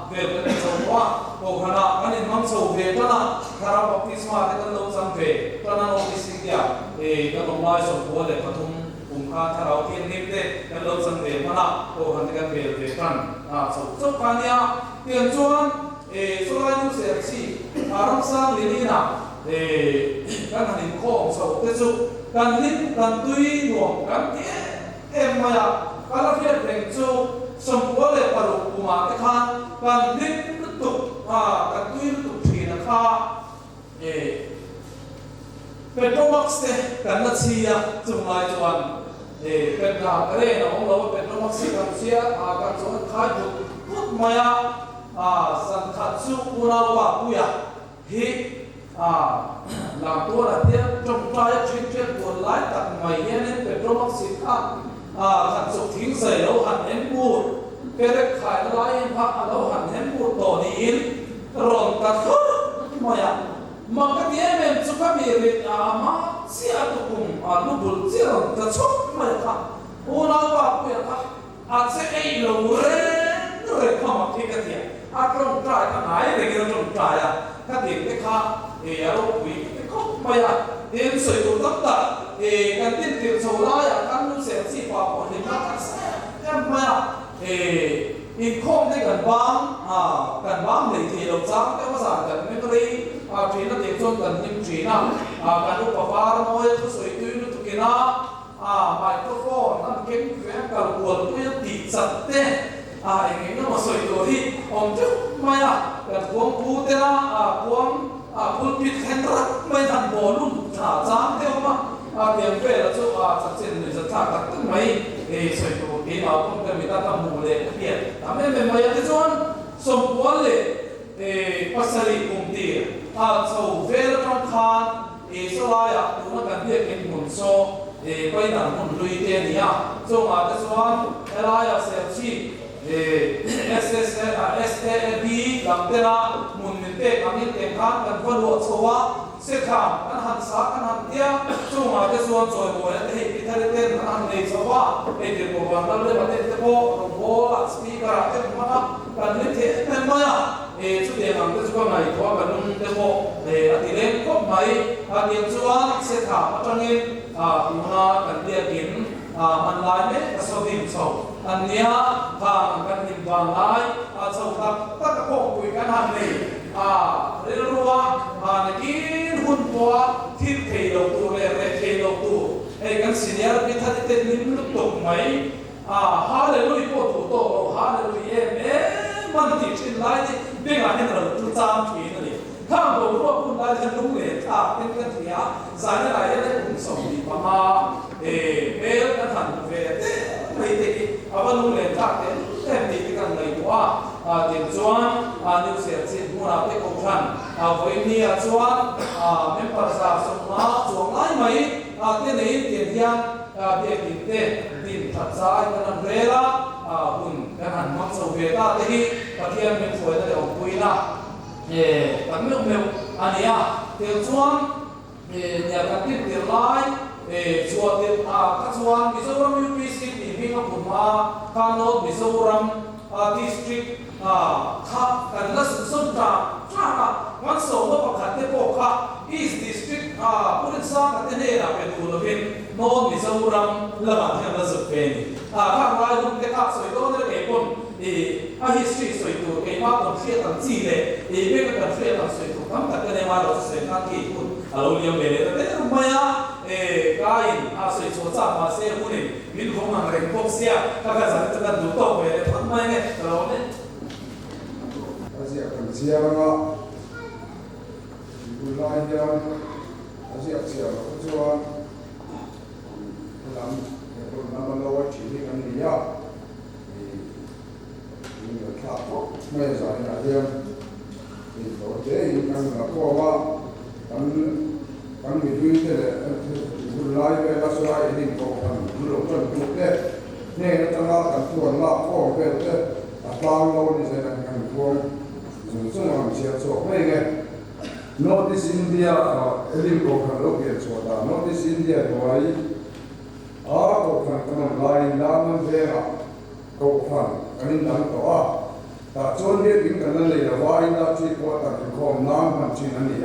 ke ke so wa ko khana ani mang so ve ta na khara baptisma te kan lo sam ve ta na no ti si ya ka no mai so ko le pathum kha tharau thiên nim te kan lo sam ve mana ko han kan ve ve kan so kania tiang chuan so lai nu se chi aram sang linina kan hanin khom so te chu kan lim kan tui nuam kan te em maya kala fiat reng chu som ko le paru kuma te kha kan lim tu kan tui tu thina kha Petromax te kan na chia chung lai chuan petra kare na ong lo Petromax kan chia kan chuan khai tu put maya san khat chu una wa puya hi la to la te trong trai chuyện buồn lái tặng mày nên Petromax kha khat chu thing sai lo han em bu pere khai lai em ha lo han em bu to ni in ron ka tho maya maka dia mem suka mirip ama si atukum lubul siron ta chok mai ka una wa ku ya ka atse ei lo re kama thika dia atron trai ka nai re ge tron trai ya ka de ka e aro ku mày à đến sợi tụ tất cả cần tin tiền sầu lá à căn nu sẽ chỉ vào của hình các cái em mày à in không đấy cần bám để thì đầu sáng cáiภาษา cần memory chỉ nó tiền chôn cần nhim chỉ nào cần lúc papa nó nói tôi sợi tụi nó tụi kia na microphone nó kiếm cái cần buồn tôi tỉ chặt thế anh nó mà sợi tụi đi ông chứ mày à cần cuống cú thế na cuống pulpit khen ra mày thằng bò luôn thả dám theo mà tiền về là chỗ chặt trên người giật thả tắc tức mấy sợi tụi cái nào không cần người ta làm mù lệ cái tiền làm em mày cái chôn sông cuốn lệ pasari cùng tiền sầu về là trong khan sau lại tụi nó cần biết cái nguồn số quay nằm nguồn lui tiền nhỉ chỗ mà cái chôn cái lại sẽ chỉ SSD làm thế nào muốn mình tệ làm những tiền khác cần phân lộ số sẽ khám cái hành xác cái hành tiêu chung mà cái số rồi bồi thì cái thời gian cái hành này số cái tiền của bạn đó lên mà tiền cái bộ là speaker cái mà cần những thế nên mà chút tiền làm cái số này có cần những cái bộ thì lên có mấy tiền số sẽ khám ở trong này thì nó cần tiền kiếmมันลายเม็ดสวิงโซอันเนี้ยทางกันหินวางลายโซตักโคกุยกันหันนี่เรื่องรัวในกินหุ่นตัวที่เทโลตัวเร่เทโลตัวกันสิเนี่ยพิธาที่เต็มลิ้นลุกตกไหมฮาเลลูยาโปตุโตฮาเลลูยามันติดชินลายนี่เบ่งอะไรเราจุดจามทีนี่ข้ามตัวพวกคุณได้ทันลุงเลยเป็นกันเถียสายอะไรได้คุณส่งดีประมาเบลกันทันเวทไม่ติดเอาว่าลุงเลยทักเต็มติดกันเลยว่าเดี๋ยวชวนนิวเซียซินมูนาเตโกชันวันนี้ชวนเมมเบอร์สาวสมาชวนไล่ไหมเดี๋ยวนี้เดี๋ยวยังเดี๋ยวดินเต้ดินทัดสายกันเวลาคุณกันหันมักสเวตาที่ประเทศเมืองสวยแต่เดี๋ยวคุยนะตั้งเรื่องเมลอันนี้เดี๋ยวชวนเนี่ยกันติดเดี๋ยวไล่ชวนเดี๋ยวกันชวนมิโซรัมยูพีซีที่มีกับผมมาคานอดมิโซรัมดิสทริกขับกันละสุดจ้าวันเสาร์ประกาศเทปโค่ะ East District ผู้เล่นสร้างกันเนี่ยเป็นตัวละเป็นโนนมิโซรัมละบาดเจ็บละสุดเป็นข้างรายลุงเด็กขับสวยโตเนี่ยเก็บhistory สวยตัวเก็บมาตรงเสียตั้งจีเลยไม่ก็ตั้งเสียตั้งสวยตัวทั้งแต่ก็เนี่ยมาเราสวยทั้งที่คุณเราเลี้ยงเบลล์แต่ทำไมกายสวยโชว์จ้ามาเสียคุณนี่มินคงมันเร่งพวกเสียถ้าเกิดจะกันดูโตเบลล์ทำไมเนี่ยเราเนี่ยอาเซียกันเสียแล้วก็ดูลายยังอาเซียเสียแล้วก็ชัวร์หลังเนี่ยคนนั้นมันเราไว้ที่นี่กันนี่ยากนี่ก็ขาดไม่ใช่นะเดียวนี่ตัวเจ๊ยังกันกับพวกว่ากันมีด้วยแต่ดูลายไปแล้วสลายนี่ก็กันดูลงจนถูกเนี่ยตั้งแต่กันตัวละพ่อเป็นตามเรานี่ใช่ไหมกันพวกส่งมาเชียร์โซ่ไม่ไง Northeast India เอลิมโกกันโลกเกียรติโซ่ตา Northeast India ตัวไอ้โกกันกันลายล้านมันเท่าโกกันกันนี่นั่นตัวแต่จนเด็กกันนั่นเลยว่าไอ้ดาวที่กว่าแต่ของน้ำมันชินนี่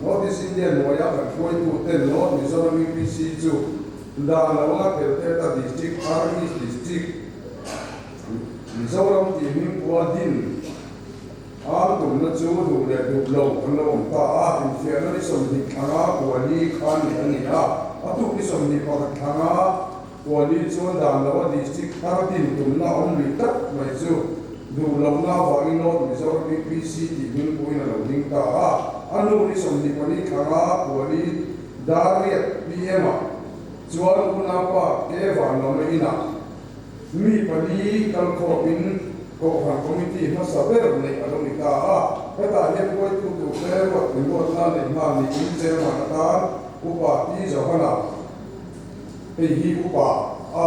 Northeast India หน่วยกันช่วยตัวเต้นโน้ตมิโซรัมมีพีซีจูดาลาวาเปิดเตต้าดิสตริกอาร์มิสดิสตริกมิโซรัมที่มีกว่าดินตุ่มนั่นจูดูเด็กดูโลกกันโลกตาอินเฟียร์นี่สมดิขังอากัวลีขันอันนี้ทุกที่สมดิขังอากัวลีชวนดานแล้วดิสติกฮาร์ดินตุ่มน่าอมลิตักไม่จูดูโลกน่าฟังอินโนดมิโซรัมมีพีซีที่มีปุยนั่นเราดิ้งตาอันนู้นที่สมดิขันนี้ขังอากัวลีดาริยพีเอ็มชวนคุณอาปะเกวันเราไม่น่ามีปนีกันขบินก็ทางคอมมิตี้มาสับเบอร์ในอารมณ์ตาแต่ตาเนี่ยป่วยทุกๆแล้วว่าถึงวันนั้นในงานนี้อินเซอร์มาตาอุปาที่จะขนาดไปฮีอุปาอ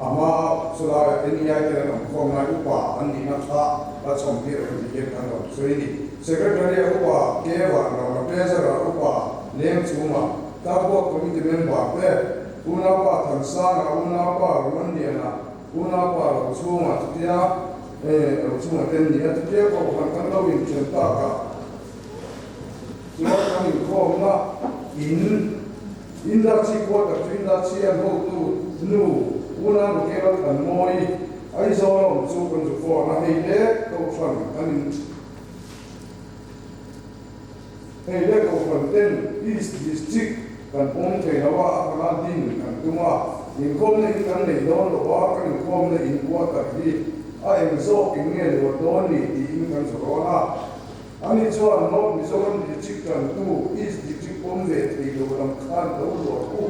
ามาสุดาเอ็นยาเตอร์นำของนายอุปาอันนี้นะคะและสมเกียรติที่เกี่ยวกับสวยนี่เซกเรตรีอุปาเกวันเราเพรสระอุปาเลี้ยงชูมาตาพวกคอมมิตี้เมมเบอร์เนี่ยอุณาปาทันสานะอุณาปาวันเดียนะอุณาปาเราชูมาทุกอย่างเราช่วยเต็มที่ทุกอย่างก็ผ่านการเราวิ่งเชื่อมต่อกันช่วยกันอยู่ข้อมูล in da chi ko ta trin da chi an ho tu nu una ro ke ra kan moi ai zo lo chu kan zu fo na hei le ko fan an hei le ko fan ten east district kan pom the na wa ka din kan tuma in kom ne kan nei don lo wa kan kom ne in ko ta hi a em zo in nge lo don ni in kan zo ro na ani chuan no Mizoram district kan tu east district pom ve ti lo lam khan lo lo ko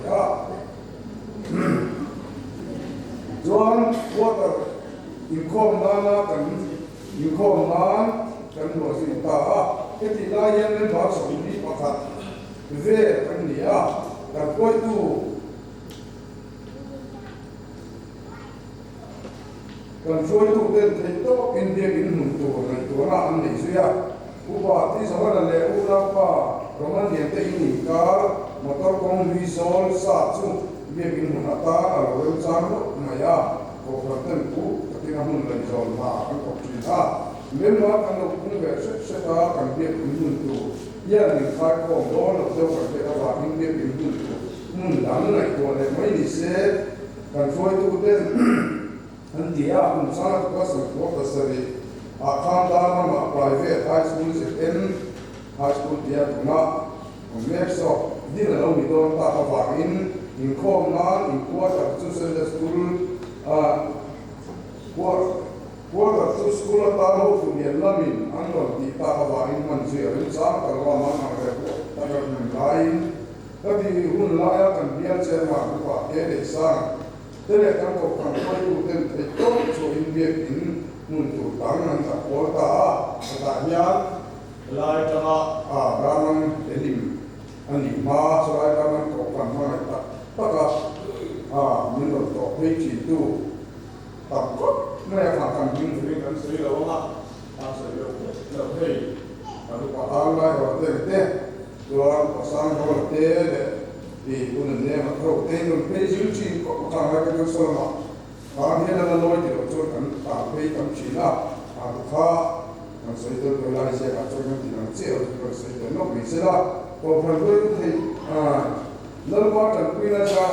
ya chuan water in khom na kan in khom na kan lo si ta ke ti la yan ne ba so ni pakhat ve kan ni a kan koi tu kan foi tu den te to in dia in mun tu na tu na an nei suya upa ti sa wala le ula pa roman dia te in car motor kong visol sa chu dia in mun ata a lo chang ma ya ko praten ku ti na mun le zol ma an ko ti ha men ma kan lo kun ve se ta kan dia in mun tu ya ni khai ko do lo do ko te wa in dia in mun tu mun dan nai ko le mai ni se kan foi tu den Antia un sana ko sa ko ta sari a khan da ma private high school se high school dia ma o me so din la mi don ta ka in khom na in ko ta chu se the school ko ta chu school ta ho fu ni la min an do ti ta ka in man je rin sa ka wa ma na re ko ta ka min lain ta di hun la ya kan dia che ma ko ke de sa Tele kan ko kan ko tu ten te to so in biak in mun tu tang an ta ko ta nya lai ta a raman elim ani ma so lai raman ko kan ma ta ka min ro to pe chi tu ta ko me ya kan min ri kan sri lo ma a so yo lo pe a lu pa a lai ro te lo ko sang ro te di un ne ma pro te un pe ju chi ko ta ha ka so ma a ne na lo ti ro cho kan ta pe kam chi na a kha kan so to ko la se ka cho kan ti na che o ko so to no mi se la ko pa ko te lo ma kan pi na sa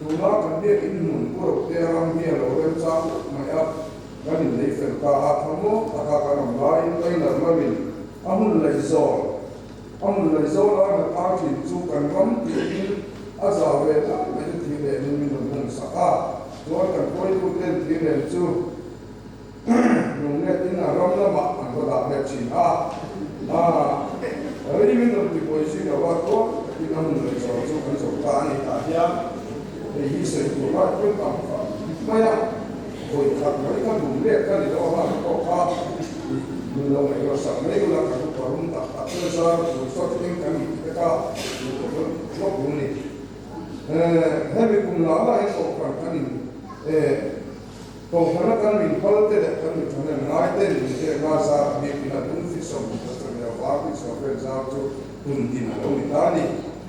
tu ma kan de in mun ko te ram hi lo re sa ma ya kan ni fe ka a thamo ta ka ram la in kai na ma min amun lai zo ông lời dấu đó là ta chỉ chú cần lắm thì ở giờ về đó mấy cái thì để mình dùng sạc à rồi cần coi tu tên thì để chú dùng nghe tiếng là rong lắm mà anh có đạt đẹp chỉ ở đây mình dùng thì coi gì đó quá tốt thì nó lời dấu chú cần dùng ta này ta nhá để hy sinh của nó quyết tâm mà ya hồi thật mấy con dùng đẹp cái gì đó mà có pha mình lâu này có sẵn mấy cái là cả có không tập tập cho sao rồi sao tiếng cái gì cái cao nó cũng này hay mình cùng nói là cái cổ phần cái mình cổ phần nó cái mình có thể là cái mình phải nói tên mình sẽ nói ra việc là đúng phi sống của tôi là phá phi sống về giao cho tuần tin là đâu người ta đi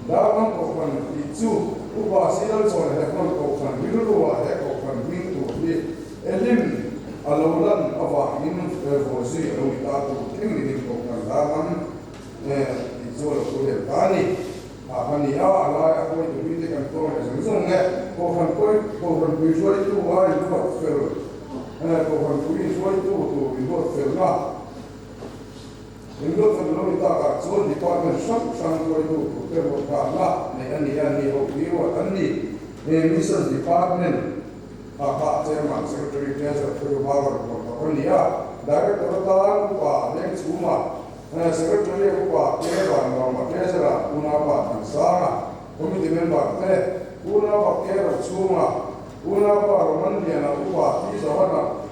đã có cổ phần bị chú u ba sĩ đâu rồi là con cổ phần ví dụ là cổ phần minh thủ đi elim alolan awa in vosi alo ita tu thing ni ko kan da man zo lo ko le tani a hani a ala a ko tu bi te kan to le zung zung nge ko kan bi so tu wa i ko fel ko kan bi so tu i ko fel na in do tan lo ita ka zo department san ko tu te ro ka la ne ani ho bi wa ani mission department Pak Chairman Secretary Treasurer Phil Bauer Konia Director Talan Upa Next Uma Secretary Upa Kevan Norma Treasurer Unapa Tansana Committee Member Te Unapa Kera Chuma Unapa Romandiana Upa Tisawana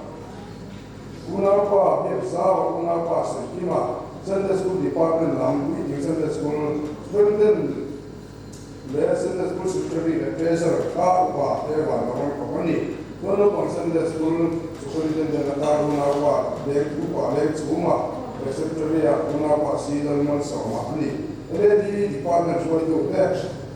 Unapa Pepsawa Unapa Sekima Sunday School Department Lambi Sunday School Student Sunday School Secretary Treasurer Ka Upa Kevan Norma Konia Kalau konsen dari sekolah superintendent negara Unapa, dari Upa, dari Cuma, Secretary Unapa Sidal Mansama ni. Jadi department itu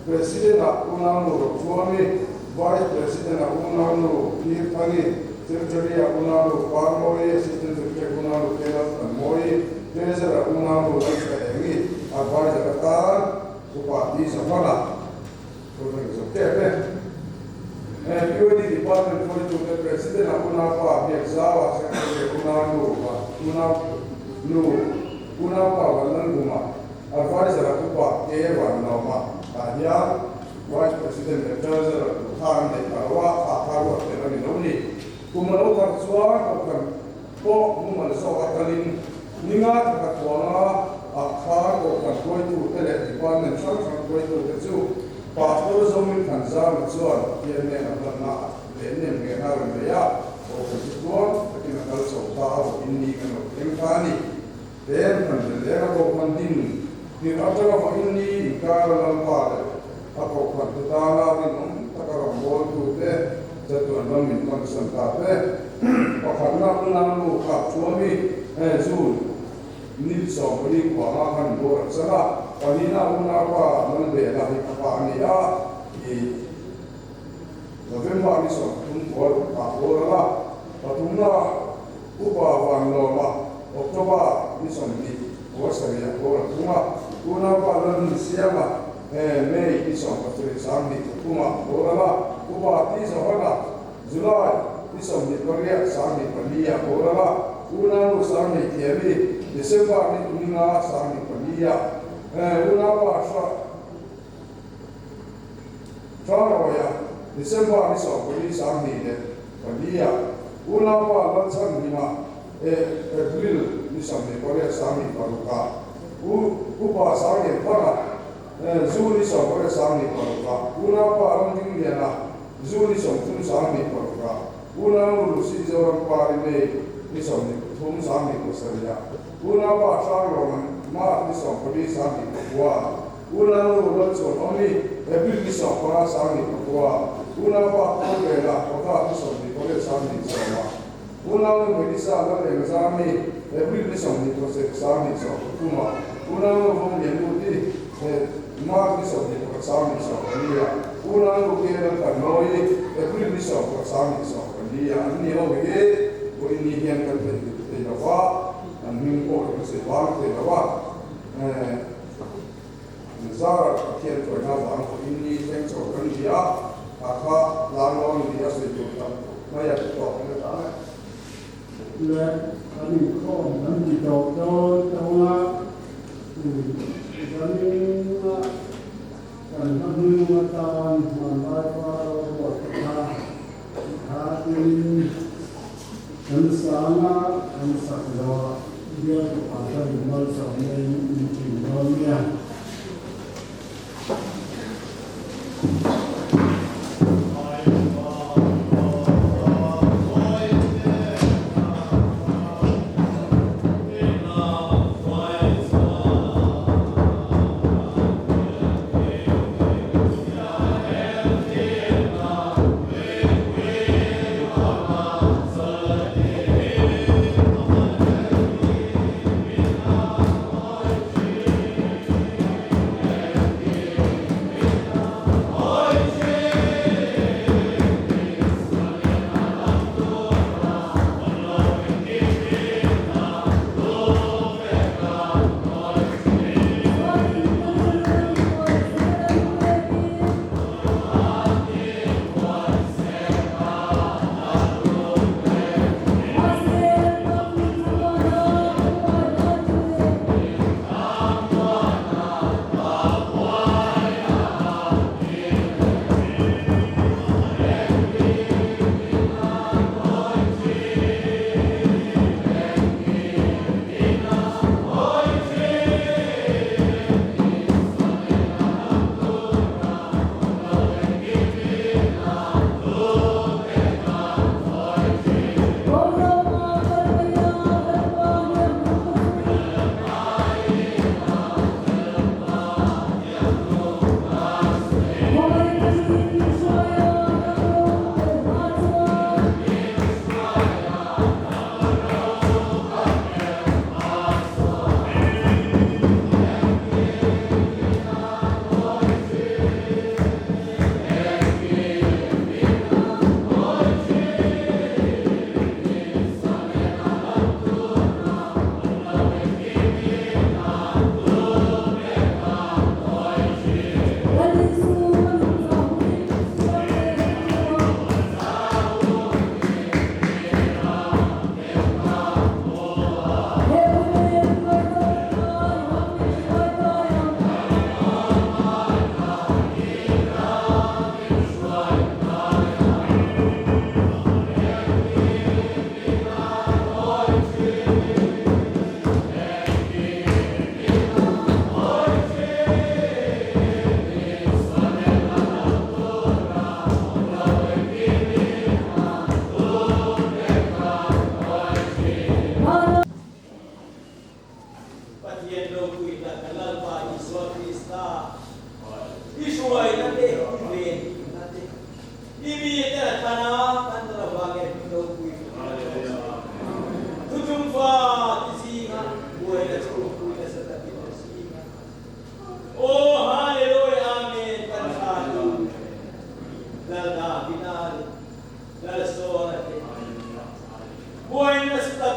Presiden Unapa suami, Vice President Unapa Kirtani, Secretary Unapa Parmoi, Assistant Secretary Unapa Kelas Moi, Treasurer Unapa Lestari, Advisor Kataran, kuna pa wannan guma advisor ku pa ke wan no ma ta ya vice president the treasurer thang ne karwa wa te ni no ni kuma no ka chwa ko mu ma so ka kalin ninga ka ko na a kha ko ka ko tu te le department sang ko tu te chu pastor zomin kan za ma chuan ye ne na na le ne nge na ro ya o ko chu ko ki na kal so ta o inni kan no em ka ni den kan le na ko kan din ni atara ko inni ka la pa le a ko kan ta la ni no ta ka ro mo tu te jatu an min kan san ta te ko kan na lu ka chu mi zu ni so ko ni ko ma kan do ra sa Panina una pa manbe la hi pa ni ya I November ni so tum ko ka ora patuna upa van lo ma October ni so ni ko sa ya ko tuma una pa lan siama May ni so pa tre sam ni tuma ora la upa ti so ha July ni so ni ko ya sam ni pa ni ya ora la una no sam ni tiemi December ni tunga sam ni pa ni ya una pa ya December ni so ko ni sam ni de dia una pa la chan ni ma April ni sam ni ko ya sam ni pa ka u pa sam ni pa June ni so ko ya sam ni pa ka una pa ram ding ni na June ni so tu sam ni pa ka una lu si jo ram pa ni ni so ni thum sam ni ko sa ya una pa sa ro ma ni so ko ni sam ni wa una lu lo so ni April ni so ko sam ni ko wa una pa ko le la ko ta ni so ni ko le sam ni so ma una lu ni sa la le sam ni April ni so ni ko se sam ni so tu ma una lu mo ni lu ti ma ni so ni ko sam ni so ni ya una lu ke la ka no ni April ni so ko sam ni so ni ya ni ho ge ko ni hian kan te na wa an min ko se ba te na wa Zara kian ko na wa ko ni fen so kan dia akha la no ni dia se tu ta ma ya to ko na ta และอันนี้ข้อมันติดต่อตัวว่าอันนี้ว่าการทำมือมาตามมันได้ฟ้าเราบททาเป็นอันสามาอันสักดาเดียวกับอาจารย์มาสอนในจริงๆเราเนี่ย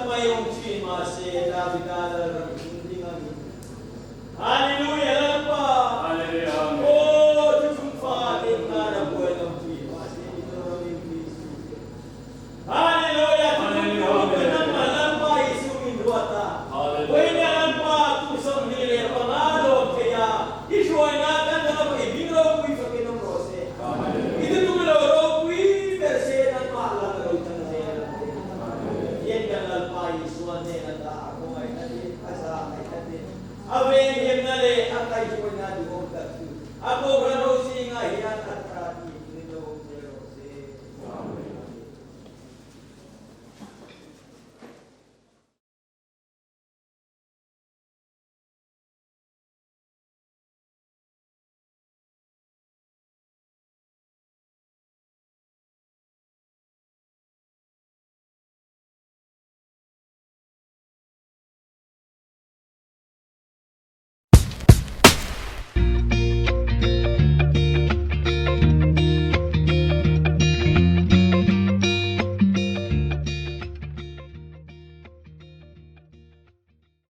mayong chima si David Alar Hallelujah lalpa. Hallelujah. Oh, tusumpa din na na buhay ng chima si ito ng Kristo. Hallelujah. Tusumpa ng malampa isungin duwata. Buhay na lampa tusong nili pangalo kaya isuay natin na maibiglaw ko sa kinong-rose. Ito tumulaw ko verse ng maalang raw ito na siya. Yan ka lalpa isuan niya na ako ay natin asa ay natin. Awen him na le akay ko na dugo tatlo. Ako